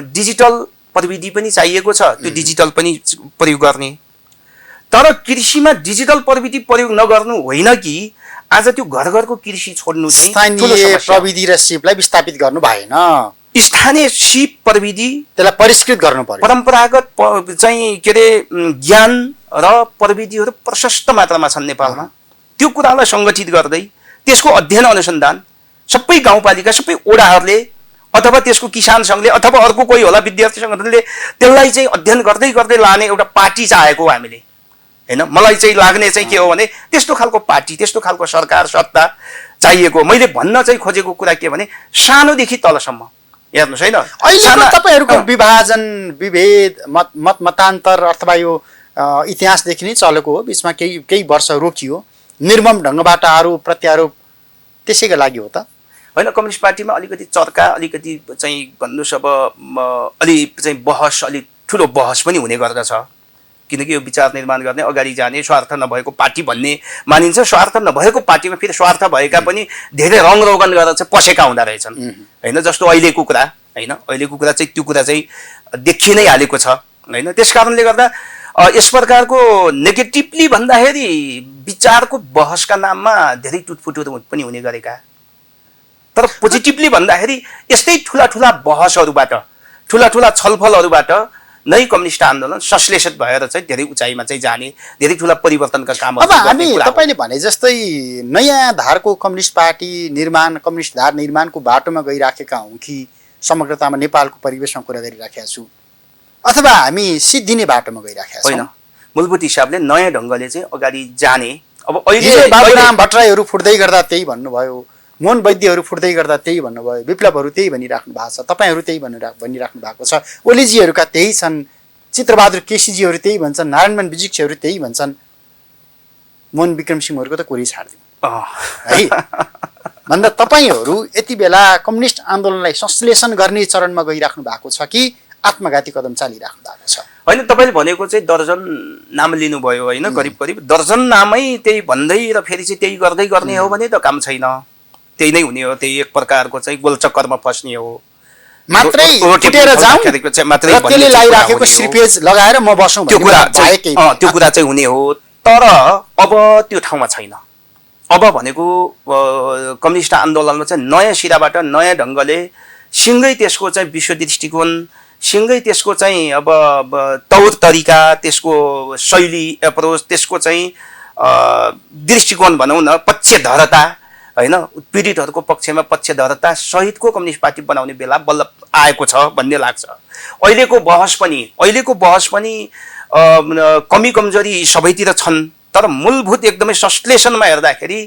डिजिटल प्रविधि पनि चाहिएको छ, त्यो डिजिटल पनि प्रयोग गर्ने। तर कृषिमा डिजिटल प्रविधि प्रयोग नगर्नु होइन कि आज त्यो घर घरको कृषि छोड्नु चाहिँ स्थानीय प्रविधि र सिपलाई विस्थापित गर्नु भएन। स्थानीय सिप प्रविधि त्यसलाई परिष्कृत गर्नु पर्यो। परम्परागत चाहिँ के अरे ज्ञान र प्रविधिहरू प्रशस्त मात्रामा छन् नेपालमा। त्यो कुरालाई सङ्गठित गर्दै त्यसको अध्ययन अनुसन्धान सबै गाउँपालिका, सबै ओडाहरूले अथवा त्यसको किसान सङ्घले अथवा अर्को कोही होला विद्यार्थी सङ्गठनले त्यसलाई चाहिँ अध्ययन गर्दै गर्दै लाने एउटा पार्टी चाहेको हामीले होइन। मलाई चाहिँ लाग्ने चाहिँ के हो भने त्यस्तो खालको पार्टी, त्यस्तो खालको सरकार सत्ता चाहिएको। मैले भन्न चाहिँ खोजेको कुरा के भने सानोदेखि तलसम्म हेर्नुहोस् होइन, अहिले तपाईँहरूको विभाजन, विभेद, मतान्तर अथवा यो इतिहासदेखि नै चलेको हो। बिचमा केही वर्ष रोकियो, निर्मम ढङ्गबाट आरोप प्रत्यारोप त्यसैको लागि हो त? होइन, कम्युनिस्ट पार्टीमा अलिकति चर्का, अलिकति चाहिँ भन्नुहोस् अब अलि चाहिँ बहस, अलिक ठुलो बहस पनि हुने गर्दछ। किनकि यो विचार निर्माण गर्ने, अगाडि जाने, स्वार्थ नभएको पार्टी भन्ने मानिन्छ। स्वार्थ नभएको पार्टीमा फेरि स्वार्थ भएका पनि धेरै रङरोगन गरेर चाहिँ पसेका हुँदो रहेछन् होइन। जस्तो अहिलेको कुरा होइन, अहिलेको कुरा चाहिँ त्यो कुरा चाहिँ देखि नै हालेको छ होइन। त्यस कारणले गर्दा यस प्रकारको नेगेटिभली भन्दाखेरि विचारको बहसका नाममा धेरै टुटफुटहरू पनि हुने गरेका, तर पोजिटिभली भन्दाखेरि यस्तै ठुला ठुला बहसहरूबाट, ठुला ठुला छलफलहरूबाट नै कम्युनिस्ट आन्दोलन संश्लेषित भएर चाहिँ धेरै उचाइमा चाहिँ जाने, धेरै ठुला परिवर्तनका कामहरू अब हामी तपाईँले भने जस्तै नयाँ धारको कम्युनिस्ट पार्टी निर्माण, कम्युनिस्ट धार निर्माणको बाटोमा गइराखेका हौँ कि समग्रतामा नेपालको परिवेशमा कुरा गरिराखेका छु, अथवा हामी सिद्धिने बाटोमा गइराखेका छौँ? होइन, मूलभूत हिसाबले नयाँ ढङ्गले चाहिँ अगाडि जाने। अब अहिले बाबुराम भट्टराईहरू फुट्दै गर्दा त्यही भन्नुभयो, मोहन वैद्यहरू फुट्दै गर्दा त्यही भन्नुभयो, विप्लवहरू त्यही भनिराख्नु भएको छ, तपाईँहरू त्यही भनिराख्नु भएको छ, ओलीजीहरूका त्यही छन्, चित्रबहादुर केसीजीहरू त्यही भन्छन्, नारायणमान विजिक्षहरू त्यही भन्छन्, मोहन विक्रम सिंहहरूको त कोरी छाडिदिउँ है भन्दा तपाईँहरू यति बेला कम्युनिस्ट आन्दोलनलाई संश्लेषण गर्ने चरणमा गइराख्नु भएको छ कि आत्मघाती कदम चालिराख्नु भएको छ? होइन, तपाईँले भनेको चाहिँ दर्जन नाम लिनुभयो होइन, करिब करिब दर्जन नामै त्यही भन्दै र फेरि चाहिँ त्यही गर्दै गर्ने हो भने त काम छैन। त्यही नै हुने हो, त्यही एक प्रकारको चाहिँ गोलचक्करमा फस्ने हो। मात्रै फुटेर जाउँ र त्यसले लगाइराखेको स्लिपेज लगाएर म बसौँ त्यो कुरा चाहिँ हुने हो। तर अब त्यो ठाउँमा छैन। अब भनेको कम्युनिस्ट आन्दोलनमा चाहिँ नयाँ सिराबाट, नयाँ ढङ्गले, सँगै त्यसको चाहिँ विश्व दृष्टिकोण, सँगै त्यसको चाहिँ अब तौर तरिका, त्यसको शैली, एप्रोच, त्यसको चाहिँ दृष्टिकोण भनौँ न, पक्षधरता होइन, पीडितहरूको पक्षमा पक्षधरता सहितको कम्युनिस्ट पार्टी बनाउने बेला बल्ल आएको छ भन्ने लाग्छ। अहिलेको बहस पनि कमी कमजोरी सबैतिर छन्, तर मूलभूत एकदमै संश्लेषणमा हेर्दाखेरि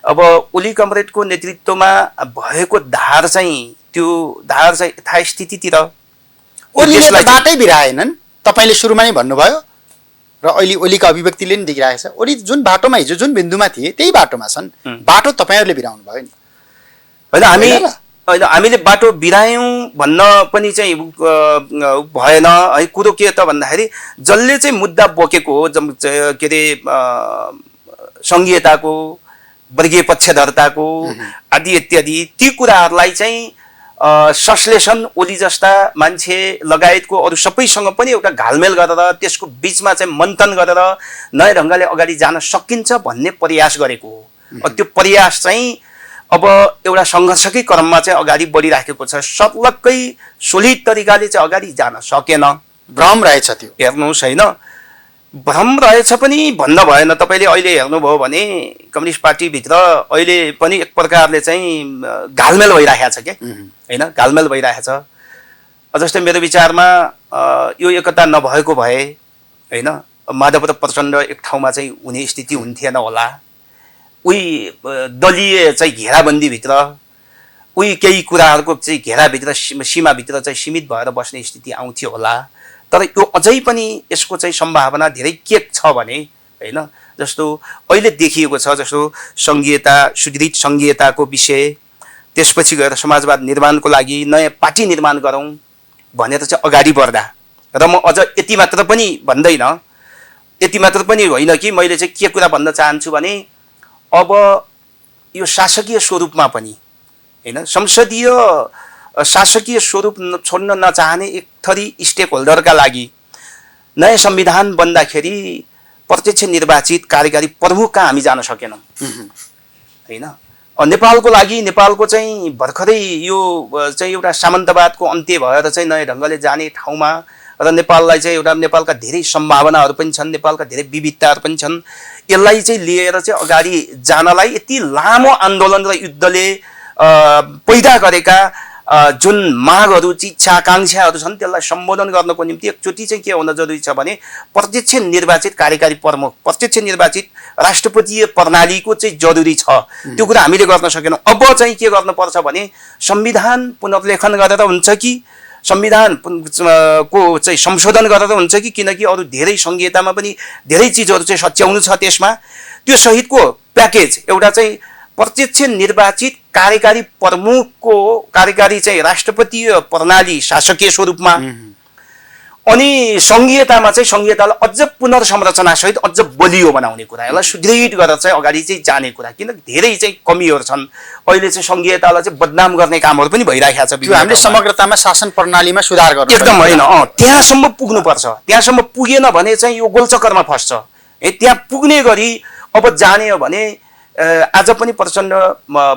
अब ओली कमरेडको नेतृत्वमा भएको धार चाहिँ, त्यो धार चाहिँ यथास्थितितिर ओलीले त बाटै बिराएनन्। तपाईँले सुरुमा नै भन्नुभयो र अहिले ओलीका अभिव्यक्तिले नि देखिरहेको छ, ओली जुन बाटोमा हिजो जुन बिन्दुमा थिए त्यही बाटोमा छन्। बाटो तपाईँहरूले बिराउनु भयो नि। होइन, हामीले बाटो बिरायौँ भन्न पनि चाहिँ भएन है। कुरो के त भन्दाखेरि जसले चाहिँ मुद्दा बोकेको हो, के अरे सङ्घीयताको, वर्गीय पक्षधरताको आदि इत्यादि, ती कुराहरूलाई चाहिँ संश्लेषण ओली जस्ता मान्छे लगायतको अरू सबैसँग पनि एउटा घालमेल गरेर त्यसको बिचमा चाहिँ मन्थन गरेर नयाँ ढङ्गले अगाडि जान सकिन्छ भन्ने प्रयास गरेको हो। त्यो प्रयास चाहिँ अब एउटा सङ्घर्षकै क्रममा चाहिँ अगाडि बढिराखेको छ। सलक्कै सोलिड तरिकाले चाहिँ अगाडि जान सकेन। भ्रम रहेछ त्यो, हेर्नुहोस् होइन, भ्रम रहेछ पनि भन्न भएन। तपाईँले अहिले हेर्नुभयो भने कम्युनिस्ट पार्टीभित्र अहिले पनि एक प्रकारले चाहिँ घालमेल भइरहेको छ क्या होइन, घालमेल भइरहेको छ। जस्तै मेरो विचारमा यो एकता नभएको भए होइन, माधव प्रचण्ड एक ठाउँमा चाहिँ हुने स्थिति हुन्थेन होला। उही दलीय चाहिँ घेराबन्दीभित्र, उही केही कुराहरूको चाहिँ घेराभित्र, सीमाभित्र चाहिँ सीमित भएर बस्ने स्थिति आउँथ्यो होला। तर यो अझै पनि यसको चाहिँ सम्भावना धेरै के छ भने होइन, जस्तो अहिले देखिएको छ, जस्तो सङ्घीयता, सुदृढ सङ्घीयताको विषय, त्यसपछि गएर समाजवाद निर्माणको लागि नयाँ पार्टी निर्माण गरौँ भनेर चाहिँ अगाडि बढ्दा, र म अझ यति मात्र पनि भन्दैन, यति मात्र पनि होइन कि मैले चाहिँ के कुरा भन्न चाहन्छु भने अब यो शासकीय स्वरूपमा पनि होइन, संसदीय शासकीय स्वरूप छोड्न नचाहने एक थरी स्टेक होल्डरका लागि नयाँ संविधान बन्दाखेरि प्रत्यक्ष निर्वाचित कार्यकारी प्रमुख कहाँ हामी जान सकेनौँ होइन। नेपालको लागि, नेपालको चाहिँ भर्खरै यो चाहिँ एउटा सामन्तवादको अन्त्य भएर चाहिँ नयाँ ढङ्गले जाने ठाउँमा र नेपाललाई चाहिँ एउटा, नेपालका धेरै सम्भावनाहरू पनि छन्, नेपालका धेरै विविधताहरू पनि छन्, यसलाई चाहिँ लिएर चाहिँ अगाडि जानलाई यति लामो आन्दोलन र युद्धले पैदा गरेका जुन मागहरू, इच्छा आकाङ्क्षाहरू छन् त्यसलाई सम्बोधन गर्नको निम्ति एकचोटि चाहिँ के हुन जरुरी छ भने प्रत्यक्ष निर्वाचित कार्यकारी प्रमुख, प्रत्यक्ष निर्वाचित राष्ट्रपतीय प्रणालीको चाहिँ जरुरी छ। त्यो कुरा हामीले गर्न सकेनौँ। अब चाहिँ के गर्नुपर्छ भने संविधान पुनर्लेखन गरेर हुन्छ कि संविधान को चाहिँ संशोधन गरेर हुन्छ कि, किनकि अरू धेरै सङ्घीयतामा पनि धेरै चिजहरू चाहिँ सच्याउनु छ त्यसमा, त्यो सहितको प्याकेज एउटा चाहिँ प्रत्यक्ष निर्वाचित कार्यकारी प्रमुखको कार्यकारी चाहिँ राष्ट्रपतीय प्रणाली शासकीय स्वरूपमा अनि संघीयतामा चाहिँ संघीयतालाई अझ पुनर्संरचनासहित अझ बलियो बनाउने कुरा, यसलाई सुदृढ गरेर चाहिँ अगाडि चाहिँ जाने कुरा, किन धेरै चाहिँ कमीहरू छन् अहिले चाहिँ संघीयतालाई चाहिँ बदनाम गर्ने कामहरू पनि भइरहेको छ। हामीले समग्रतामा शासन प्रणालीमा सुधार गर्नु एकदम होइन, त्यहाँसम्म पुग्नुपर्छ। त्यहाँसम्म पुगेन भने चाहिँ यो गोलचक्करमा फस्छ। त्यहाँ पुग्ने गरी अब जाने हो भने आज पनि प्रचण्ड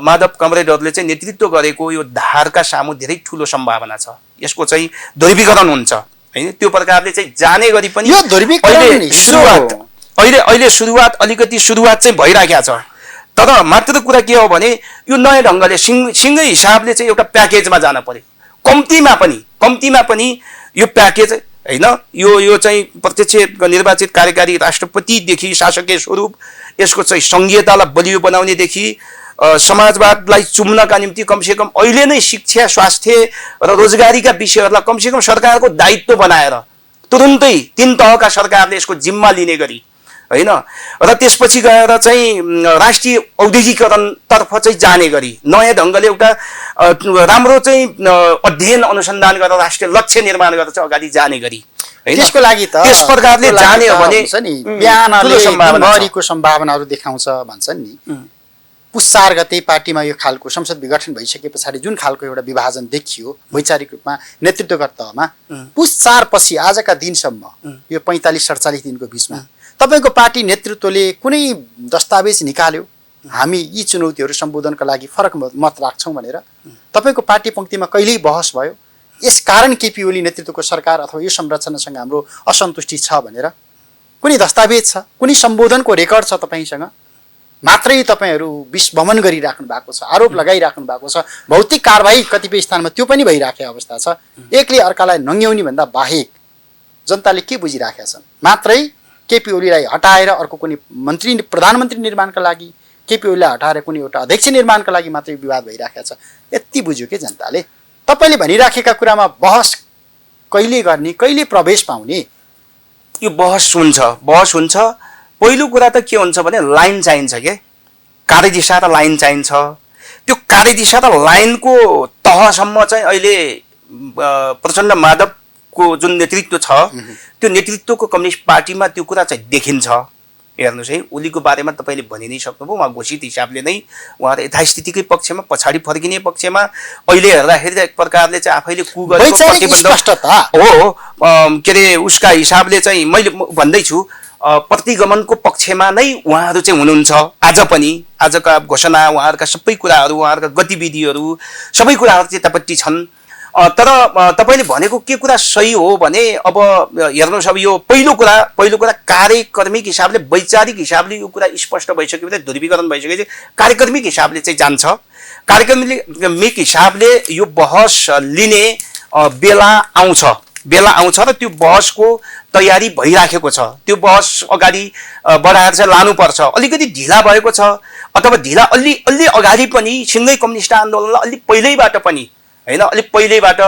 माधव कमरेडहरूले चाहिँ नेतृत्व गरेको यो धारका सामु धेरै ठुलो सम्भावना छ, यसको चाहिँ ध्रुवीकरण हुन्छ हैन। त्यो प्रकारले चाहिँ जाने गरी पनि यो ध्रुवीकरण अहिले सुरुवात अलिकति सुरुवात चाहिँ भइराखेको छ। तर मात्र कुरा के हो भने यो नयाँ ढङ्गले सिंगै हिसाबले चाहिँ एउटा प्याकेजमा जान पर्यो। कम्तीमा पनि यो प्याकेज हैन, यो चाहिँ प्रत्यक्ष निर्वाचित कार्यकारी राष्ट्रपतिदेखि शासकीय स्वरूप, यसको चाहिँ संघीयतालाई बलियो बनाउनेदेखि समाजवादलाई चुम्नका निम्ति कमसेकम अहिले नै शिक्षा, स्वास्थ्य र रोजगारीका विषयहरूलाई कमसेकम सरकारको दायित्व बनाएर तुरुन्तै 3 तहका सरकारले यसको जिम्मा लिने गरी हैन, र त्यसपछि गएर चाहिँ राष्ट्रिय औद्योगिकरणतर्फ चाहिँ जाने गरी नयाँ ढङ्गले एउटा राम्रो चाहिँ अध्ययन अनुसन्धान गरेर राष्ट्रिय लक्ष्य निर्माण गरेर चाहिँ अगाडि जाने गरी त्यसको लागि त त्यस प्रकारले जाने हो भने बिहानले दिनभरिको सम्भावनाहरू देखाउँछ भन्छन् नि। पुस 4 गते पार्टीमा यो खालको संसद विघटन भइसके पछाडि जुन खालको एउटा विभाजन देखियो वैचारिक रूपमा नेतृत्वगत तहमा, पुस 4 पछि आजका दिनसम्म यो 45-47 दिनको बिचमा तपाईको पार्टी नेतृत्वले कुनै दस्तावेज निकाल्यो हामी यी चुनौतीहरू सम्बोधनका लागि फरक मत राख्छौँ भनेर? तपाईको पार्टी पंक्तिमा कहिल्यै बहस भयो यसकारण केपी ओली नेतृत्वको सरकार अथवा यो संरचनासँग हाम्रो असन्तुष्टि छ भनेर? कुनै दस्तावेज छ, कुनै सम्बोधनको रेकर्ड छ तपाईसँग? मात्रै तपाईहरू विषभ्रमण गरिराख्नु भएको छ, आरोप लगाइराख्नु भएको छ, भौतिक कारबाही कतिपय स्थानमा त्यो पनि भइराखेको अवस्था छ। एकले अर्कालाई नङ्ग्याउने भन्दा बाहेक जनताले के बुझिराखेका छन्? मात्रै केपी ओलीलाई हटाएर अर्को कुनै मन्त्री प्रधानमन्त्री निर्माणका लागि, केपी ओलीलाई हटाएर कुनै एउटा अध्यक्ष निर्माणका लागि मात्रै विवाद भइराखेको छ, यति बुझ्यो के जनताले? तपाईले भनिराखेका कुरामा बहस कहिले गर्ने, कहिले प्रवेश पाउने? यो बहस हुन्छ। पहिलो कुरा त के हुन्छ भने लाइन चाहिन्छ के, कार्यदिशा र लाइन चाहिन्छ। त्यो कार्यदिशा र लाइनको तहसम्म चाहिँ अहिले प्रचण्ड माधवको जुन नेतृत्व छ त्यो नेतृत्वको कम्युनिस्ट पार्टीमा त्यो कुरा चाहिँ देखिन्छ। हेर्नुहोस् है, ओलीको बारेमा तपाईँले भनि नै सक्नुभयो, उहाँ घोषित हिसाबले नै उहाँ यथास्थितिकै पक्षमा, पछाडि फर्किने पक्षमा, अहिले हेर्दाखेरि एक प्रकारले चाहिँ आफैले कुगरेको हो के अरे उसका हिसाबले चाहिँ मैले भन्दैछु प्रतिगमनको पक्षमा नै उहाँहरू चाहिँ हुनुहुन्छ आज पनि। आजका घोषणा, उहाँहरूका सबै कुराहरू, उहाँहरूका गतिविधिहरू सबै कुराहरू चाहिँ यतापट्टि छन्। तर तपाईँले भनेको के कुरा सही हो भने अब हेर्नुहोस्, अब यो पहिलो कुरा कार्यक्रमिक हिसाबले, वैचारिक हिसाबले यो कुरा स्पष्ट भइसकेपछि, ध्रुवीकरण भइसकेपछि कार्यक्रमिक हिसाबले चाहिँ जान्छ। कार्यक्रमिक हिसाबले यो बहस लिने बेला आउँछ र त्यो बहसको तयारी भइराखेको छ। त्यो बहस अगाडि बढाएर चाहिँ लानुपर्छ। अलिकति ढिला भएको छ अथवा ढिला अलि अगाडि पनि सिंगै कम्युनिस्ट आन्दोलनलाई अलि पहिल्यैबाट पनि हैन, अलिक पहिल्यैबाट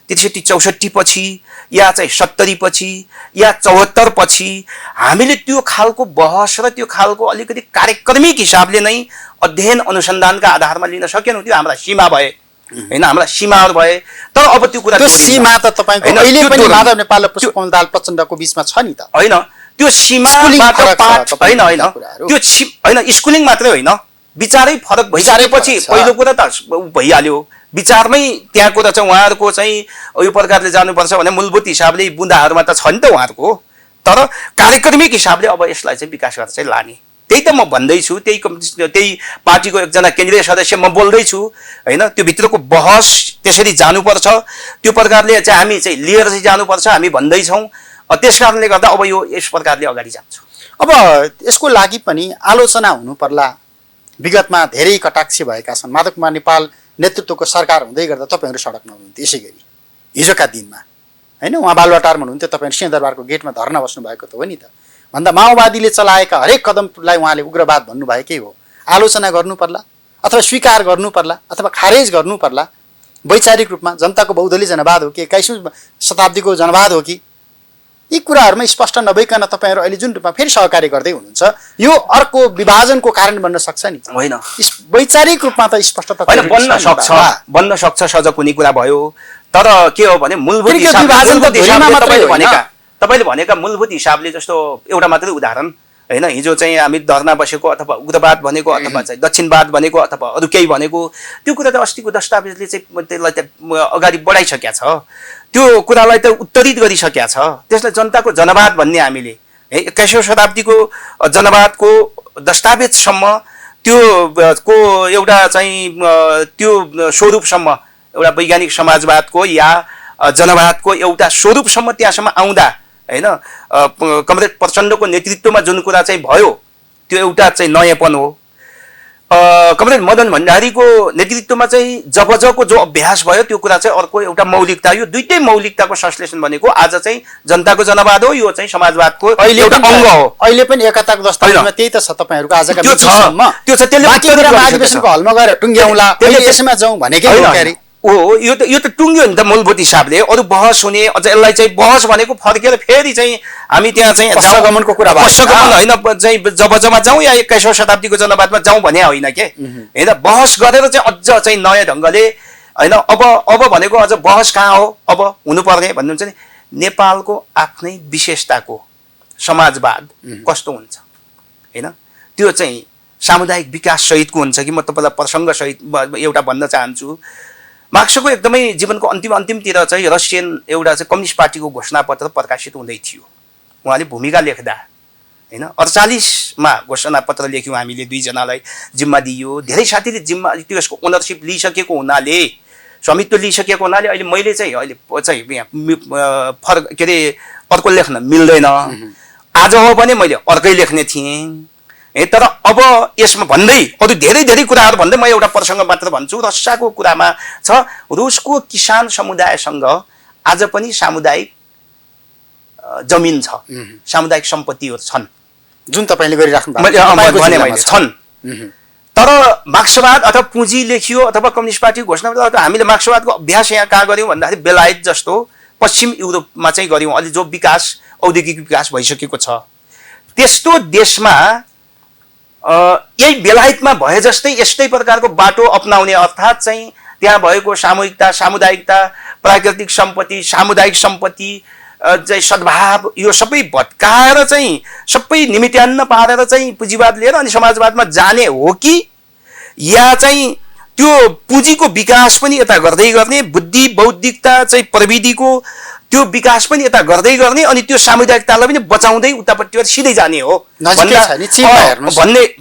63-64 पछि या चाहिँ 70 पछि या 74 पछि हामीले त्यो खालको बहस र त्यो खालको अलिकति कार्यक्रमिक हिसाबले नै अध्ययन अनुसन्धानका आधारमा लिन सकेनौँ। त्यो हाम्रा सीमा भए हैन, हाम्रा सीमाहरू भए। तर अब त्यो कुरा त्यो सीमा त तपाईको अहिले पनि माधव नेपाल र पुष्पकमल दाहाल प्रचण्डको बीचमा छ नि त? हैन, त्यो सीमाबाट हैन त्यो हैन, स्कुलिङ मात्रै होइन, विचारै फरक भइसकेपछि पहिलो कुरा त भइहाल्यो। विचारमै त्यहाँको त चाहिँ उहाँहरूको चाहिँ यो प्रकारले जानुपर्छ भने मूलभूत हिसाबले बुँदाहरूमा त छ नि त उहाँहरूको। तर कार्यक्रमिक हिसाबले अब यसलाई चाहिँ विकास गरेर चाहिँ लाने, त्यही त म भन्दैछु। त्यही पार्टीको एकजना केन्द्रीय सदस्य म बोल्दैछु हैन। त्यो भित्रको बहस त्यसरी जानुपर्छ, त्यो प्रकारले चाहिँ हामी चाहिँ लिएर चाहिँ जानुपर्छ हामी भन्दैछौँ। त्यस कारणले गर्दा अब यो यस प्रकारले अगाडि जान्छ। अब यसको लागि पनि आलोचना हुनु पर्ला। विगतमा धेरै कटाक्ष भएका छन्। माधव कुमार नेपाल नेतृत्वको सरकार हुँदै गर्दा तपाईँहरू सडकमा हुनुहुन्थ्यो। यसै गरी हिजोका दिनमा हैन, उहाँ बालुवाटारमा हुनुहुन्थ्यो, तपाईँहरू सिंहदरबारको गेटमा धर्ना बस्नु भएको त हो नि त। भन्दा माओवादीले चलाएका हरेक कदमलाई उहाँले उग्रवाद भन्नुभएकै हो। आलोचना गर्नु पर्ला अथवा स्वीकार गर्नु पर्ला अथवा खारेज गर्नु पर्ला। वैचारिक रूपमा जनताको बहुदलीय जनवाद हो कि 21औं शताब्दीको जनवाद हो कि यी कुराहरूमा स्पष्ट नभइकन तपाईँहरू अहिले जुन रूपमा फेरि सहकार्य गर्दै हुनुहुन्छ यो अर्को विभाजनको कारण बन्न सक्छ नि होइन वैचारिक रूपमा त स्पष्टता होइन बन्न सक्छ सजग हुने कुरा भयो तर के हो भने मूलभूत हिसाबले तपाईँले भनेका मूलभूत हिसाबले जस्तो एउटा मात्रै उदाहरण होइन हिजो चाहिँ हामी धर्ना बसेको अथवा उग्रवाद भनेको अथवा चाहिँ दक्षिणवाद भनेको अथवा अरू केही भनेको त्यो कुरा त अस्तिको दस्तावेजले चाहिँ त्यसलाई त अगाडि बढाइसकेका छ त्यो कुरालाई त उत्तरित गरिसकेका छ त्यसलाई जनताको जनवाद भन्ने हामीले 21औं शताब्दीको जनवादको दस्तावेजसम्म त्यो को एउटा चाहिँ त्यो स्वरूपसम्म एउटा वैज्ञानिक समाजवादको या जनवादको एउटा स्वरूपसम्म त्यहाँसम्म आउँदा हैन कमरेड प्रचण्डको नेतृत्वमा जुन कुरा चाहिँ भयो त्यो एउटा चाहिँ नयाँपन हो कमरेड मदन भण्डारीको नेतृत्वमा चाहिँ जबजको जो अभ्यास भयो त्यो कुरा चाहिँ अर्को एउटा मौलिकता यो दुईटै मौलिकताको संश्लेषण भनेको आज चाहिँ जनताको जनवाद हो यो चाहिँ समाजवादको एउटा अंग हो अहिले पनि एकताको दस्तावेजमा त्यही त छ तपाईहरुको आजका मिटिङसम्म त्यो छ त्यसले महाधिवेशनको हलमा गएर टुङ्ग्याउला अहिले यसैमा जाउँ भनेकै हो क्यारे यो त टुङ्ग्यो नि त मूलभूत हिसाबले अरू बहस हुने अझ यसलाई चाहिँ बहस भनेको फर्केर फेरि चाहिँ हामी त्यहाँ चाहिँ पश्चगमनको कुरा पश्चगमन होइन चाहिँ जबजमा जाउँ या 21औं शताब्दीको जनवादमा जाउँ भने होइन के हैन बहस गरेर चाहिँ अझ चाहिँ नयाँ ढङ्गले हैन अब भनेको अझ बहस कहाँ हो अब हुनुपर्ने भन्नुहुन्छ नि नेपालको आफ्नै विशेषताको समाजवाद कस्तो हुन्छ हैन त्यो चाहिँ सामुदायिक विकास सहितको हुन्छ कि म तपाईलाई प्रसङ्ग सहित एउटा भन्न चाहन्छु मार्क्सको एकदमै जीवनको अन्तिमतिर चाहिँ रसियन एउटा चाहिँ कम्युनिस्ट पार्टीको घोषणापत्र प्रकाशित हुँदै थियो उहाँले भूमिका लेख्दा हैन 48 मा घोषणापत्र लेख्यौँ हामीले दुईजनालाई जिम्मा दिइयो धेरै साथीले जिम्मा त्यसको ओनरशिप लिइसकेको हुनाले स्वामित्व लिइसकेको हुनाले अहिले मैले चाहिँ अहिले चाहिँ फरक के अरे अर्को लेख्न मिल्दैन आज हो भने मैले अर्कै लेख्ने थिएँ तर अब यसमा भन्दै अरु धेरै कुराहरु भन्दै म एउटा प्रसङ्ग मात्र भन्छु रसियाको कुरामा छ रुसको किसान समुदायसँग आज पनि सामुदायिक जमिन छ सामुदायिक सम्पत्तिहरु छन् जुन तपाईले गरिराख्नु भएको छन् तर मार्क्सवाद अथवा पुँजी लेखियो अथवा कम्युनिस्ट पार्टी घोषणा अथवा हामीले मार्क्सवादको अभ्यास यहाँ कहाँ गर्यौं भन्दाखेरि बेलायत जस्तो पश्चिम युरोपमा चाहिँ गर्यौं अलि जो विकास औद्योगिक विकास भइसकेको छ त्यस्तो देशमा यही बेलायतमा भए जस्तै यस्तै प्रकारको बाटो अपनाउने अर्थात चाहिँ त्यहाँ भएको सामूहिकता सामुदायिकता प्राकृतिक सम्पत्ति सामुदायिक सम्पत्ति चाहिँ सद्भाव यो सबै भत्काएर चाहिँ सबै निमित्यान्न पारेर चाहिँ पुँजीवाद लिएर अनि समाजवादमा जाने हो कि या चाहिँ त्यो पुँजीको विकास पनि यता गर्दै गर्ने बुद्धि बौद्धिकता चाहिँ प्रविधिको त्यो विकास पनि यता गर्दै गर्ने अनि त्यो सामुदायिकतालाई पनि बचाउँदै उतापट्टि सिधै जाने हो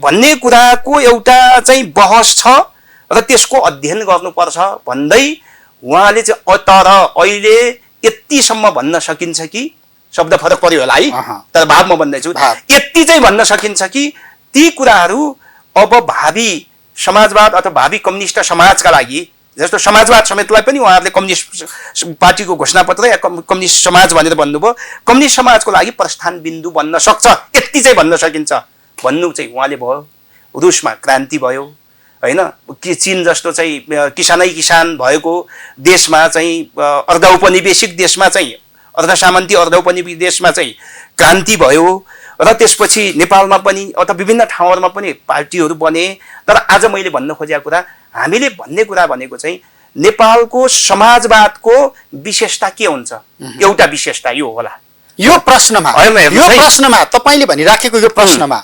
भन्ने कुराको एउटा चाहिँ बहस छ र त्यसको अध्ययन गर्नुपर्छ भन्दै उहाँले चाहिँ तर अहिले यतिसम्म भन्न सकिन्छ कि शब्द फरक पर्यो होला है तर भाव म भन्दैछु यति चाहिँ भन्न सकिन्छ कि ती कुराहरू अब भावी समाजवाद अथवा भावी कम्युनिस्ट समाजका लागि जस्तो समाजवाद समेतलाई पनि उहाँहरूले कम्युनिस्ट पार्टीको घोषणापत्र या कम्युनिस्ट समाज भनेर भन्नुभयो कम्युनिस्ट समाजको लागि प्रस्थान बिन्दु बन्न सक्छ यति चाहिँ भन्न सकिन्छ भन्नु चाहिँ उहाँले भयो रुसमा क्रान्ति भयो हैन कि चीन जस्तो चाहिँ किसानै किसान भएको देशमा चाहिँ अर्धौपनिवेशिक देशमा चाहिँ अर्धसामन्ती अर्धौपनिवेशिक देशमा चाहिँ क्रान्ति भयो र त्यसपछि नेपालमा पनि अथवा विभिन्न ठाउँहरुमा पनि पार्टीहरु बने तर आज मैले भन्न खोजेको कुरा हामीले भन्ने कुरा भनेको चाहिँ नेपालको समाजवादको विशेषता के हुन्छ एउटा विशेषता यो होला यो प्रश्नमा तपाईले भनिराखेको यो प्रश्नमा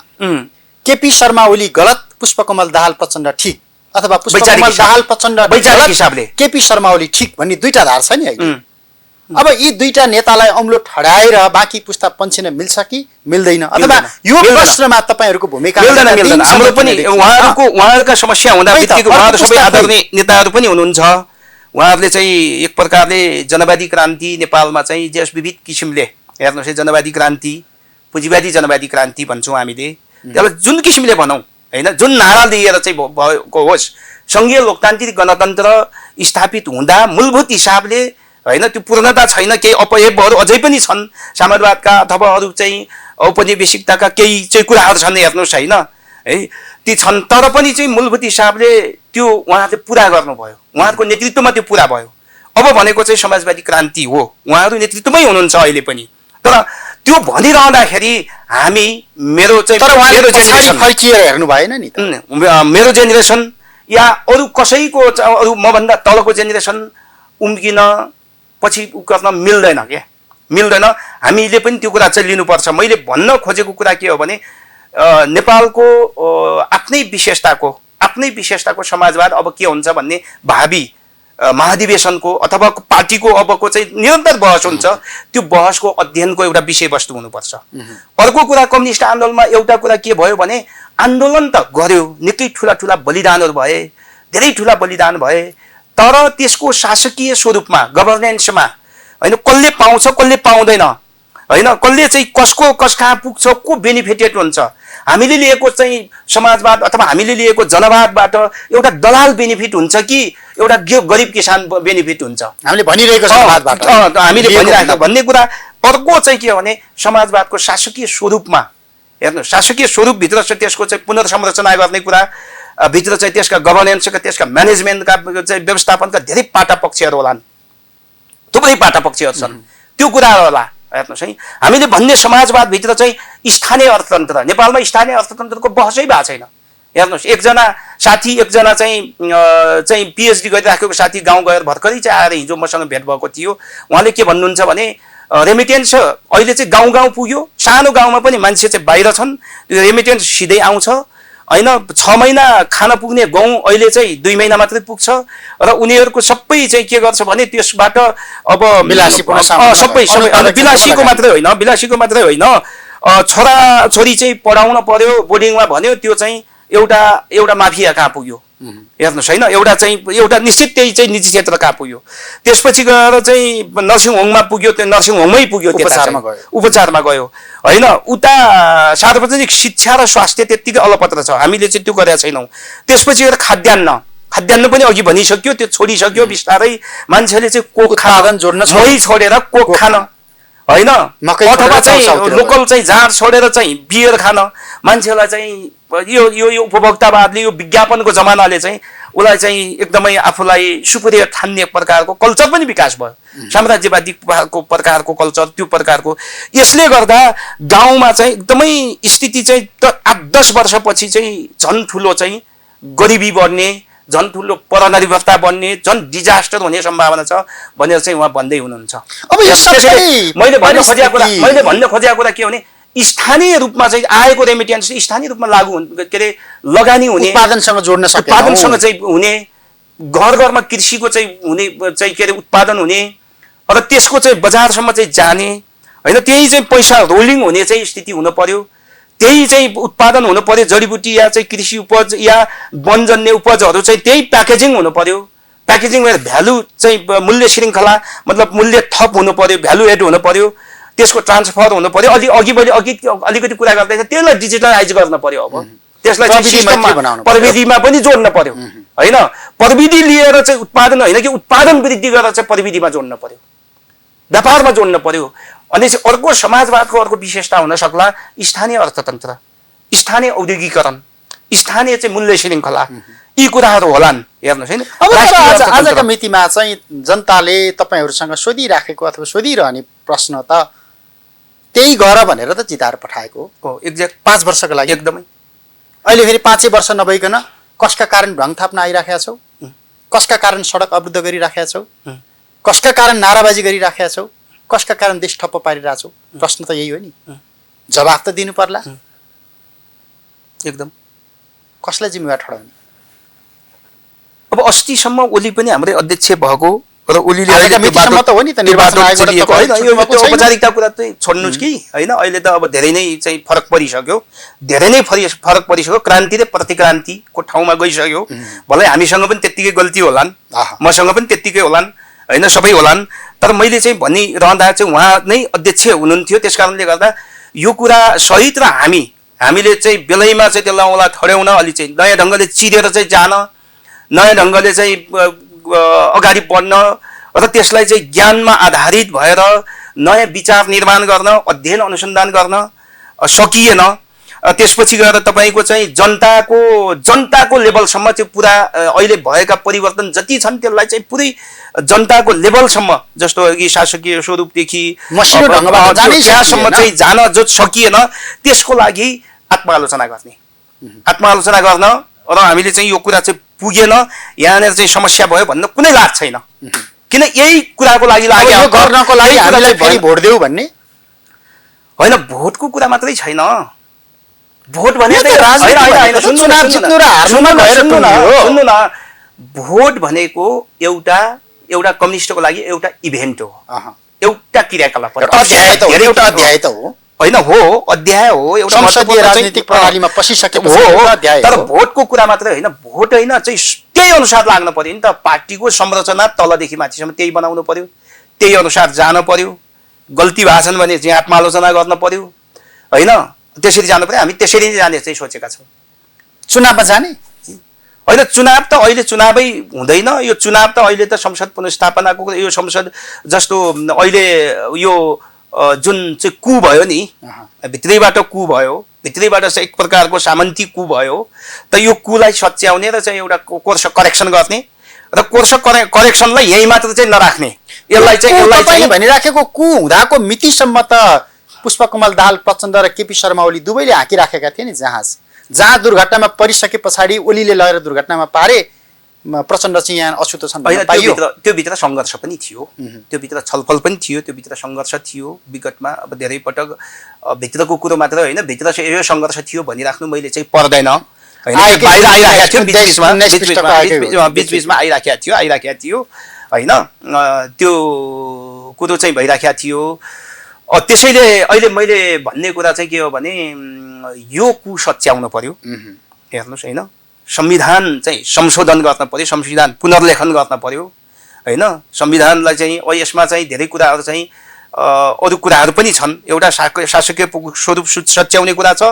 केपी शर्मा ओली गलत पुष्पकमल दाहाल प्रचण्ड ठीक अथवा पुष्पकमल दाहाल प्रचण्ड वैचारिक हिसाबले केपी शर्मा ओली ठीक भन्ने दुईटा धार छ नि अहिले अब यी दुईटा नेतालाई अम्लो ठडाएर बाँकी पुस्ता पन्छिन मिल्छ कि मिल्दैन अथवा यो प्रश्नमा तपाईहरुको भूमिका मिल्दैन हाम्रो पनि उहाँहरुका समस्या हुँदा बित्तिकै उहाँहरु सबै आदरणीय नेताहरु पनि हुनुहुन्छ उहाँहरुले चाहिँ एक प्रकारले जनवादी क्रान्ति नेपालमा चाहिँ जस विविध किसिमले हेर्नुस् है जनवादी क्रान्ति पुँजीवादी जनवादी क्रान्ति भन्छौं हामीले त्यसलाई जुन किसिमले भनौं हैन जुन नारा दिएर चाहिँ भएको होस् संघीय लोकतान्त्रिक गणतन्त्र स्थापित हुँदा मूलभूत हिसाबले हैन त्यो पूर्णता छैन केही अपयवहरु अझै पनि छन् समाजवादका अथवा अरु चाहिँ औपनिवेशिकताका केही चाहिँ कुराहरु छन् हेर्नुस् हैन है ती छन् तर पनि चाहिँ मूलभूत हिसाबले त्यो उहाँले पूरा गर्नुभयो उहाँहरुको नेतृत्वमा त्यो पूरा भयो अब भनेको चाहिँ समाजवादी क्रान्ति हो उहाँहरु नेतृत्वमै हुनुहुन्छ अहिले पनि तर त्यो भनिरहँदाखेरि हामी मेरो चाहिँ मेरो जेनेरेसन फर्किएर हेर्नु भएन नि त। मेरो जेनेरेसन या अरू कसैको अरू मभन्दा तलको जेनेरेसन उम्किन पछि गर्न मिल्दैन क्या, मिल्दैन। हामीले पनि त्यो कुरा चाहिँ लिनुपर्छ। मैले भन्न खोजेको कुरा के हो भने नेपालको आफ्नै विशेषताको समाजवाद अब के हुन्छ भन्ने भावी महाधिवेशनको अथवा पार्टीको अबको चाहिँ निरन्तर बहस हुन्छ। त्यो बहसको अध्ययनको एउटा विषयवस्तु हुनुपर्छ। अर्को कुरा कम्युनिस्ट आन्दोलनमा एउटा कुरा के भयो भने आन्दोलन त गर्यो, निकै ठुला ठुला बलिदानहरू भए, धेरै ठुला बलिदान भए, तर त्यसको शासकीय स्वरूपमा गभर्नेन्समा होइन कसले पाउँछ कसले पाउँदैन, होइन कसले चाहिँ कस कहाँ पुग्छ, को बेनिफिटेड हुन्छ, हामीले लिएको चाहिँ समाजवाद अथवा हामीले लिएको जनवादबाट एउटा दलाल बेनिफिट हुन्छ कि एउटा गरिब किसान बेनिफिट हुन्छ, हामीले भनिरहेको समाजवादबाट हामीले भनिरहेको भन्ने कुरा। अर्को चाहिँ के हो भने समाजवादको शासकीय स्वरूपमा हेर्नु, शासकीय स्वरूपभित्र चाहिँ त्यसको चाहिँ पुनर्संरचना गर्ने कुरा भित्र चाहिँ त्यसका गभर्नेन्सका त्यसका म्यानेजमेन्टका चाहिँ व्यवस्थापनका धेरै पाटा पक्षहरू होलान्, थुप्रै पाटा पक्षहरू छन्। त्यो कुराहरू होला हेर्नुहोस् है। हामीले भन्ने समाजवादभित्र चाहिँ स्थानीय अर्थतन्त्र, नेपालमा स्थानीय अर्थतन्त्रको बहसै भएको छैन। हेर्नुहोस् एकजना साथी एकजना चाहिँ पिएचडी गरिराखेको साथी गाउँ गएर भर्खरै चाहिँ आएर हिजो मसँग भेट भएको थियो। उहाँले के भन्नुहुन्छ भने रेमिटेन्स अहिले चाहिँ गाउँ गाउँ पुग्यो, सानो गाउँमा पनि मान्छे चाहिँ बाहिर छन्, त्यो रेमिटेन्स सिधै आउँछ होइन। 6 महिना खान पुग्ने गहुँ अहिले चाहिँ 2 महिना मात्रै पुग्छ र उनीहरूको सबै चाहिँ के गर्छ भने त्यसबाट अब विलासीको मात्रै होइन छोरा छोरी चाहिँ पढाउन पर्यो बोर्डिङमा भन्यो, त्यो चाहिँ एउटा माफिया कहाँ पुग्यो हेर्नुहोस् होइन। एउटा निश्चित त्यही चाहिँ निजी क्षेत्र कहाँ पुग्यो, त्यसपछि गएर चाहिँ नर्सिङ होममा पुग्यो, त्यो नर्सिङ होममै पुग्यो, उपचारमा गयो होइन। उता सार्वजनिक शिक्षा र स्वास्थ्य त्यत्तिकै अलपत्र छ, हामीले चाहिँ त्यो गरेका छैनौँ। त्यसपछि गएर खाद्यान्न पनि अघि भनिसक्यो, त्यो छोडिसक्यो बिस्तारै। मान्छेले चाहिँ कोक खान मही छोडेर कोक खान होइन, अथवा चाहिँ लोकल चाहिँ जाँड छोडेर चाहिँ बियर खान, मान्छेलाई चाहिँ यो उपभोक्तावादले यो विज्ञापनको जमानाले चाहिँ उसलाई चाहिँ एकदमै आफूलाई सुपरियर ठान्ने प्रकारको कल्चर पनि विकास भयो, साम्राज्यवादी प्रकारको कल्चर, त्यो प्रकारको। यसले गर्दा गाउँमा चाहिँ एकदमै स्थिति चाहिँ 8-10 वर्षपछि चाहिँ झन् ठुलो चाहिँ गरिबी बढ्ने, झन् ठुलो परनिर्भरता बन्ने, झन् डिजास्टर हुने सम्भावना छ भनेर चाहिँ उहाँ भन्दै हुनुहुन्छ। अब यो सबै मैले भन्न खोजेको कुरा के हो भने स्थानीय रूपमा चाहिँ आएको रेमिटेन्स स्थानीय रूपमा लागू के अरे लगानी हुने, उत्पादनसँग जोड्न सक्ने, उत्पादनसँग चाहिँ हुने, घर घरमा कृषिको चाहिँ हुने चाहिँ के अरे उत्पादन हुने र त्यसको चाहिँ बजारसम्म चाहिँ जाने होइन। त्यही चाहिँ पैसा रोलिङ हुने चाहिँ स्थिति हुन पर्यो, त्यही चाहिँ उत्पादन हुनु पर्यो। जडीबुटी या चाहिँ कृषि उपज या वनजन्य उपजहरू चाहिँ त्यही प्याकेजिङ हुनु पर्यो। प्याकेजिङ भ्यालु चाहिँ मूल्य श्रृङ्खला मतलब मूल्य थप हुनु पर्यो, भ्यालु एड हुनु पर्यो, त्यसको ट्रान्सफर हुनु पर्यो। अलिकति कुरा गर्दैछ त्यसलाई डिजिटलाइज गर्न पर्यो। अब त्यसलाई प्रविधिमा पनि जोड्न पर्यो होइन। प्रविधि लिएर चाहिँ उत्पादन होइन कि उत्पादन वृद्धि गरेर चाहिँ प्रविधिमा जोड्न पर्यो, व्यापारमा जोड्न पर्यो। अनि अर्को समाजवादको अर्को विशेषता हुन सक्ला स्थानीय अर्थतन्त्र, स्थानीय औद्योगिकरण, स्थानीय चाहिँ मूल्य श्रृङ्खला, यी कुराहरू होलान् हेर्नुहोस् होइन। अब आजका मितिमा चाहिँ जनताले तपाईँहरूसँग सोधिराखेको अथवा सोधिरहने प्रश्न त त्यही गर भनेर त जिताएर पठाएको हो एक्ज्याक्ट 5 वर्षको लागि। एकदमै अहिले फेरि 5 वर्ष नभइकन कसका कारण भ्रङ थाप्न आइराखेका छौ, कसका कारण सडक अवरुद्ध गरिराखेका छौ, कसका कारण नाराबाजी गरिराखेका छौ, कसका कारण देश ठप्प पारिरहेका छौ। प्रश्न त यही हो नि, जवाफ त दिनु पर्ला। एकदम कसलाई जिम्मेवार ठहराउने? अब अस्तिसम्म ओली पनि हाम्रै अध्यक्ष भएको र ओलीले औपचारिकता कुरा चाहिँ छोड्नुहोस् कि होइन। अहिले त अब धेरै नै चाहिँ फरक परिसक्यो, क्रान्ति र प्रतिक्रान्तिको ठाउँमा गइसक्यो। भलै हामीसँग पनि त्यत्तिकै गल्ती होलान्, मसँग पनि त्यत्तिकै होलान् होइन, सबै होलान्। तर मैले चाहिँ भनिरहँदा चाहिँ उहाँ नै अध्यक्ष हुनुहुन्थ्यो, त्यस कारणले गर्दा यो कुरा सहित र हामीले चाहिँ बेलैमा चाहिँ त्यसलाई ठड्याउन अलि चाहिँ नयाँ ढङ्गले चिरेर चाहिँ जान, नयाँ ढङ्गले चाहिँ अगाडि बढ्न र त्यसलाई चाहिँ ज्ञानमा आधारित भएर नयाँ विचार निर्माण गर्न, अध्ययन अनुसन्धान गर्न सकिएन। त्यसपछि गएर तपाईँको चाहिँ जनताको लेभलसम्म चाहिँ पुरा अहिले भएका परिवर्तन जति छन् त्यसलाई चाहिँ पुरै जनताको लेभलसम्म जस्तो अघि शासकीय स्वरूपदेखि मसिनो ढङ्गबाट जानै त्यहाँसम्म सकिएन। चाहिँ जान जो सकिएन त्यसको लागि आत्मालोचना गर्न र हामीले चाहिँ यो कुरा चाहिँ पुगेन यहाँनिर चाहिँ समस्या भयो भन्न कुनै लाज छैन। किन यही कुराको लागि यो गर्नको लागि हामीलाई फेरि भोट देऊ भन्ने होइन, भोटको कुरा मात्रै छैन। भोट भने यो त राजनीति भनेको त चुनाव जित्नु र हार्नुमा गएर टुङ्गियो हो। सुन्नु न, भोट भनेको एउटा कम्युनिस्टको लागि एउटा इभेन्ट हो, एउटा क्रियाकलाप हो, एउटा अध्याय त हो, एउटा अध्याय त हो होइन हो, अध्याय हो, एउटा संसदीय राजनीतिक प्रणालीमा पसिसकेपछि हो, एउटा अध्याय तर हो। भोटको कुरा मात्रै होइन, भोट होइन चाहिँ त्यही अनुसार लाग्न पर्यो नि त। पार्टीको संरचना तलदेखि माथिसम्म त्यही बनाउनु पर्यो, त्यही अनुसार जान पर्यो। गल्ती भाषण भने चाहिँ आत्मालोचना गर्न पर्यो होइन, त्यसरी जानु पर्यो। हामी त्यसरी नै जाने चाहिँ सोचेका छौँ। चुनावमा जाने होइन, चुनाव त अहिले चुनावै हुँदैन। यो चुनाव त अहिले त संसद पुनर्स्थापनाको यो संसद जस्तो अहिले यो जुन चाहिँ कु भयो नि, भित्रैबाट कु भयो, भित्रैबाट चाहिँ एक प्रकारको सामन्ती कु भयो, त यो कुलाई सच्याउने र चाहिँ एउटा कोर्स करेक्सन गर्ने र कोर्स करेक्सनलाई यही मात्र चाहिँ नराख्ने, यसलाई चाहिँ भनिराखेको कु हुँदाको मितिसम्म त पुष्पकमल दाहाल प्रचण्ड र केपी शर्मा ओली दुवैले हाँकिराखेका थिए नि। जहाँ दुर्घटनामा परिसके पछाडि ओलीले लगेर दुर्घटनामा पारे, प्रचण्ड चाहिँ यहाँ अछुतो छन्। त्यो भित्र सङ्घर्ष पनि थियो, त्यो भित्र छलफल पनि थियो, त्यो भित्र सङ्घर्ष थियो विगतमा। अब धेरै पटक भित्रको कुरो मात्र होइन, भित्र चाहिँ यो सङ्घर्ष थियो भनिराख्नु मैले चाहिँ पर्दैन। बाहिर आइराखेको थियो, बिचबिचमा आइराखेको थियो होइन, त्यो कुरो चाहिँ भइराखेको थियो। त्यसैले अहिले मैले भन्ने कुरा चाहिँ के हो भने यो कु सच्याउनु पर्यो। हेर्नुहोस् होइन, संविधान चाहिँ संशोधन गर्न पर्यो, संविधान पुनर्लेखन गर्न पर्यो होइन। संविधानलाई चाहिँ यसमा चाहिँ धेरै कुराहरू चाहिँ अरू कुराहरू पनि छन्। एउटा शासकीय स्वरूप सच्याउने कुरा छ,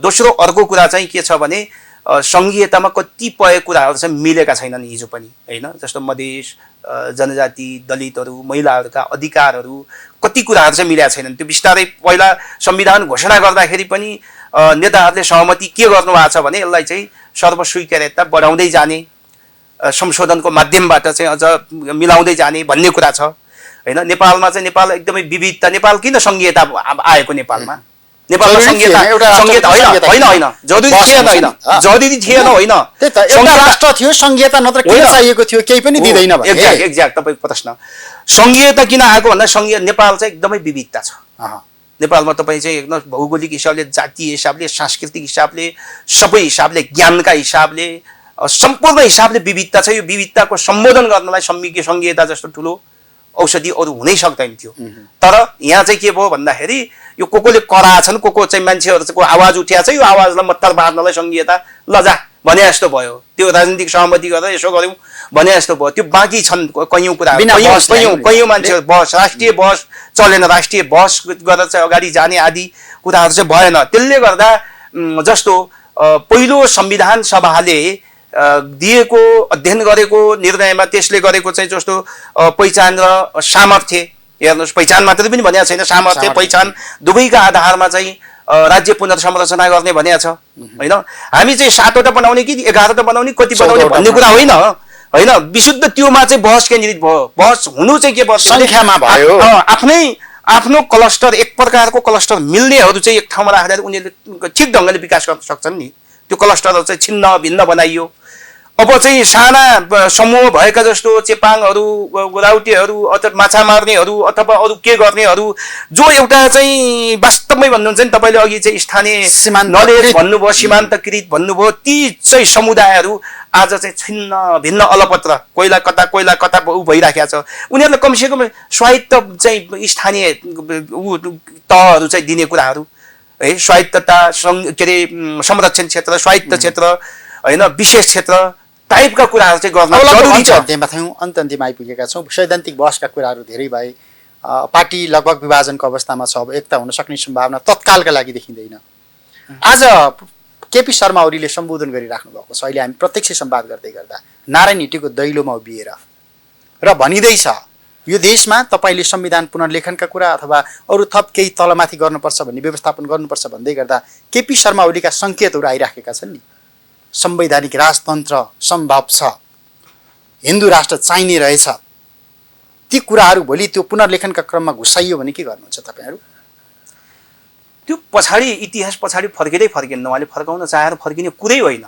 दोस्रो अर्को कुरा चाहिँ के छ भने सङ्घीयतामा कतिपय कुराहरू चाहिँ मिलेका छैनन् हिजो पनि होइन। जस्तो मधेस, जनजाति, दलितहरू, महिलाहरूका अधिकारहरू, कति कुराहरू चाहिँ मिलेका छैनन्। त्यो बिस्तारै पहिला संविधान घोषणा गर्दाखेरि पनि नेताहरूले सहमति के गर्नुभएको छ भने यसलाई चाहिँ सर्वस्वीकार्यता बढाउँदै जाने, संशोधनको माध्यमबाट चाहिँ अझ मिलाउँदै जाने भन्ने कुरा छ होइन। नेपालमा चाहिँ नेपाल एकदमै विविधता, नेपाल किन सङ्घीयता आएको नेपालमा? नेपालमा सङ्घीयता होइन, जरुरी थिएन होइन, एउटा राष्ट्र थियो, सङ्घीयता नत्र किन चाहिएको थियो, केही पनि दिँदैन। एक्ज्याक्ट तपाईँको प्रश्न। सङ्घीयता किन आएको भन्दा सङ्घीय नेपाल चाहिँ एकदमै विविधता छ। नेपालमा तपाईँ चाहिँ एकदम भौगोलिक हिसाबले, जातीय हिसाबले, सांस्कृतिक हिसाबले, सबै हिसाबले, ज्ञानका हिसाबले, सम्पूर्ण हिसाबले विविधता छ। यो विविधताको सम्बोधन गर्नलाई सङ्घीयता जस्तो ठुलो औषधि अरू हुनै सक्दैन थियो। तर यहाँ चाहिँ के भयो भन्दाखेरि यो कोले कराछन्, को चाहिँ मान्छेहरूको आवाज उठिया छ, यो आवाजलाई मत्तर बाँध्नलाई सङ्घीयता लजा भने जस्तो भयो। त्यो राजनीतिक सहमति गरेर यसो गऱ्यौँ भने जस्तो भयो। त्यो बाँकी छन् कैयौँ कुराहरू, कैयौँ मान्छे बस, राष्ट्रिय बस चलेन, राष्ट्रिय बस गरेर चाहिँ अगाडि जाने आदि कुराहरू चाहिँ भएन। त्यसले गर्दा जस्तो पहिलो संविधान सभाले दिएको, अध्ययन गरेको निर्णयमा त्यसले गरेको चाहिँ जस्तो पहिचान र सामर्थ्य, हेर्नुहोस् पहिचान मात्रै पनि भनेको छैन, सामर्थ्य पहिचान दुवैका आधारमा चाहिँ राज्य पुनर्संरचना गर्ने भनेको छ होइन। हामी चाहिँ 7वटा बनाउने कि 11वटा बनाउने, कति बनाउने भन्ने कुरा होइन होइन। विशुद्ध त्योमा चाहिँ बहस केन्द्रित भयो। बहस हुनु चाहिँ के भयो, सङ्ख्यामा भयो। आफ्नो क्लस्टर, एक प्रकारको क्लस्टर मिल्नेहरू चाहिँ एक ठाउँमा राखेर उनीहरूले ठिक ढङ्गले विकास गर्न सक्छन् नि। त्यो क्लस्टरहरू चाहिँ छिन्न भिन्न बनाइयो। अब चाहिँ साना समूह भएका जस्तो चेपाङहरू, राउटेहरू अथवा माछा मार्नेहरू अथवा अरू के गर्नेहरू, जो एउटा चाहिँ वास्तवमै भन्नुहुन्छ नि तपाईँले अघि चाहिँ स्थानीय नलेज भन्नुभयो, सीमान्तकृत भन्नुभयो, ती चाहिँ समुदायहरू आज चाहिँ छिन्न भिन्न अलपत्र, कोइला कता ऊ भइराखेको छ। उनीहरूलाई कमसेकम स्वायत्त चाहिँ स्थानीय तहहरू चाहिँ दिने कुराहरू है, स्वायत्तता, के अरे संरक्षण क्षेत्र, स्वायत्त क्षेत्र होइन, विशेष क्षेत्र टाइपका कुराहरू चाहिँ गर्न जरुरी छ। अन्त्यमा आइपुगेका छौँ। सैद्धान्तिक बहसका कुराहरू धेरै भए, पार्टी लगभग विभाजनको अवस्थामा छ। अब एकता हुन सक्ने सम्भावना तत्कालका लागि देखिँदैन। आज केपी शर्मा ओलीले सम्बोधन गरिराख्नु भएको छ। अहिले हामी प्रत्यक्ष संवाद गर्दै गर्दा नारायण हिटीको दैलोमा उभिएर र भनिँदैछ यो देशमा तपाईँले संविधान पुनर्लेखनका कुरा अथवा अरू थप केही तलमाथि गर्नुपर्छ भन्ने व्यवस्थापन गर्नुपर्छ भन्दै गर्दा केपी शर्मा ओलीका सङ्केतहरू आइराखेका छन् नि। संवैधानिक राजतन्त्र सम्भव छ, हिन्दू राष्ट्र चाहिने रहेछ, ती कुराहरू भोलि त्यो पुनर्लेखनका क्रममा घुसाइयो भने के गर्नुहुन्छ तपाईँहरू? त्यो पछाडि इतिहास पछाडि फर्किँदै फर्किन्न, उहाँले फर्काउन चाहेर फर्किने कुरै होइन।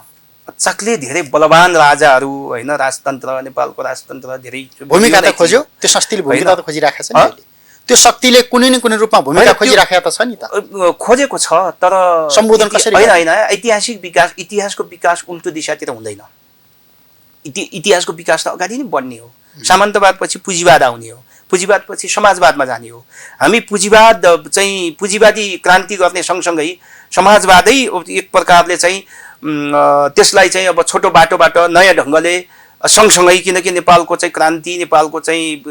अचाकले धेरै बलवान राजाहरू होइन, राजतन्त्र नेपालको राजतन्त्र धेरै भूमिका त खोज्यो, त्यो शक्तिले भूमिका त खोजिराखेको छ नि। त्यो शक्तिले कुनै न कुनै रूपमा भूमिका खोजिराखेको त छ नि त, खोजेको छ। तर सम्बोधन कसरी होइन होइन, ऐतिहासिक विकास, इतिहासको विकास उल्टो दिशातिर हुँदैन। इतिहासको विकास त अगाडि नै बढ्ने हो। सामन्तवादपछि पुँजीवाद आउने हो, पुँजीवादपछि समाजवादमा जाने हो। हामी पुँजीवादी क्रान्ति गर्ने सँगसँगै समाजवादै एक प्रकारले चाहिँ त्यसलाई चाहिँ अब छोटो बाटोबाट नयाँ ढङ्गले सँगसँगै, किनकि नेपालको चाहिँ क्रान्ति, नेपालको चाहिँ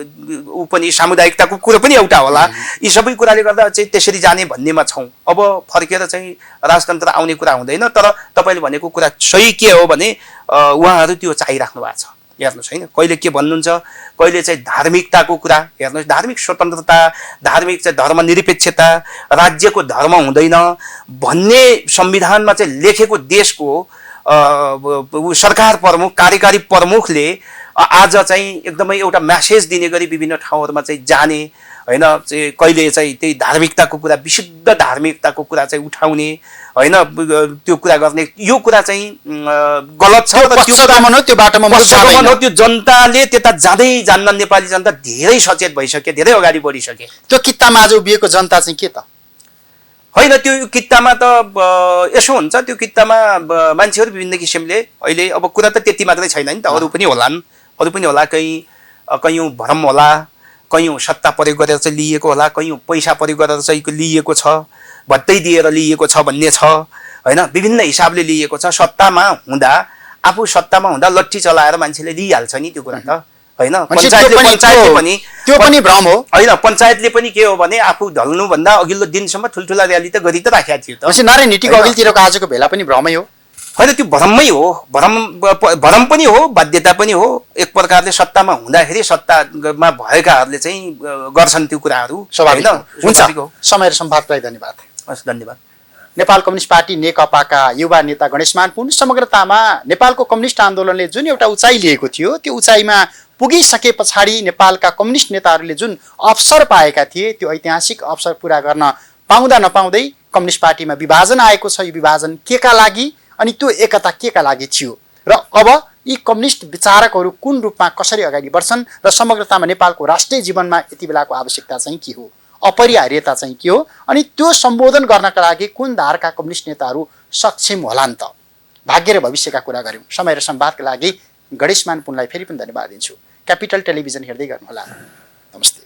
ऊ पनि सामुदायिकताको कुरो पनि एउटा होला, यी सबै कुराले गर्दा चाहिँ त्यसरी जाने भन्नेमा छौँ। अब फर्केर चाहिँ राजतन्त्र आउने कुरा हुँदैन। तर तपाईँले भनेको कुरा सही के हो भने उहाँहरू त्यो चाहिराख्नु भएको छ। हेर्नुहोस् होइन, कहिले के भन्नुहुन्छ, कहिले चाहिँ धार्मिकताको कुरा हेर्नुहोस्, धार्मिक स्वतन्त्रता, धार्मिक चाहिँ धर्मनिरपेक्षता, राज्यको धर्म हुँदैन भन्ने संविधानमा चाहिँ लेखेको देशको सरकार प्रमुख, कार्यकारी प्रमुखले आज चाहिँ एकदमै एउटा म्यासेज दिने गरी विभिन्न ठाउँहरूमा चाहिँ जाने होइन, चाहिँ कहिले चाहिँ त्यही धार्मिकताको कुरा, विशुद्ध धार्मिकताको कुरा चाहिँ उठाउने होइन, त्यो कुरा गर्ने, यो कुरा चाहिँ गलत छ। त्यो बाटोमा त्यो जनताले त्यता जाँदै जान्न, नेपाली जनता धेरै सचेत भइसके, धेरै अगाडि बढिसके। त्यो कितामा आज उभिएको जनता चाहिँ के त होइन, त्यो कितामा त यसो हुन्छ, त्यो कितामा मान्छेहरू विभिन्न किसिमले अहिले अब कुरा त त्यति मात्रै छैन नि त, अरू पनि होलान्, अरू पनि होला। कयौँ भ्रम होला, कयौँ सत्ता प्रयोग गरेर चाहिँ लिएको होला, कयौँ पैसा प्रयोग गरेर चाहिँ लिएको छ, भत्तै दिएर लिएको छ भन्ने छ होइन, विभिन्न हिसाबले लिएको छ। आफू सत्तामा हुँदा लट्ठी चलाएर मान्छेले लिइहाल्छ नि त्यो कुरा त होइन। त्यो पनि भ्रम हो होइन। पञ्चायतले पनि के हो भने आफू ढल्नुभन्दा अघिल्लो दिनसम्म ठुल्ठुला र्याली त गरि त राखेको थियो त। नारायण हिटीको अघिल्तिरको आजको भेला पनि भ्रमै हो होइन, त्यो भ्रमै हो। भ्रम पनि हो, बाध्यता पनि हो। एक प्रकारले सत्तामा हुँदाखेरि सत्तामा भएकाहरूले चाहिँ गर्छन् त्यो कुराहरू। स्वाभाविक हुन्छ। समय र सम्वादलाई धन्यवाद। हस्, धन्यवाद। नेपाल कम्युनिस्ट पार्टी नेकपाका युवा नेता गणेशमान पुन समग्रतामा नेपालको कम्युनिस्ट आन्दोलनले जुन एउटा उचाइ लिएको थियो, त्यो उचाइमा पुगिसके पछाडि नेपालका कम्युनिस्ट नेताहरूले जुन अवसर पाएका थिए, त्यो ऐतिहासिक अवसर पुरा गर्न पाउँदा नपाउँदै कम्युनिस्ट पार्टीमा विभाजन आएको छ। यो विभाजन केका लागि अनि त्यो एकता केका लागि थियो र अब यी कम्युनिस्ट विचारकहरू कुन रूपमा कसरी अगाडि बढ्छन् र समग्रतामा नेपालको राष्ट्रिय जीवनमा यति बेलाको आवश्यकता चाहिँ के हो, अपरिहार्यता चाहिँ के हो, अनि त्यो सम्बोधन गर्नका लागि कुन धारका कम्युनिस्ट नेताहरू सक्षम होलान् त। भाग्य र भविष्यका कुरा गऱ्यौँ। समय र संवादका लागि गणेशमान पुनलाई फेरि पनि धन्यवाद दिन्छु। क्यापिटल टेलिभिजन हेर्दै गर्नुहोला। नमस्ते।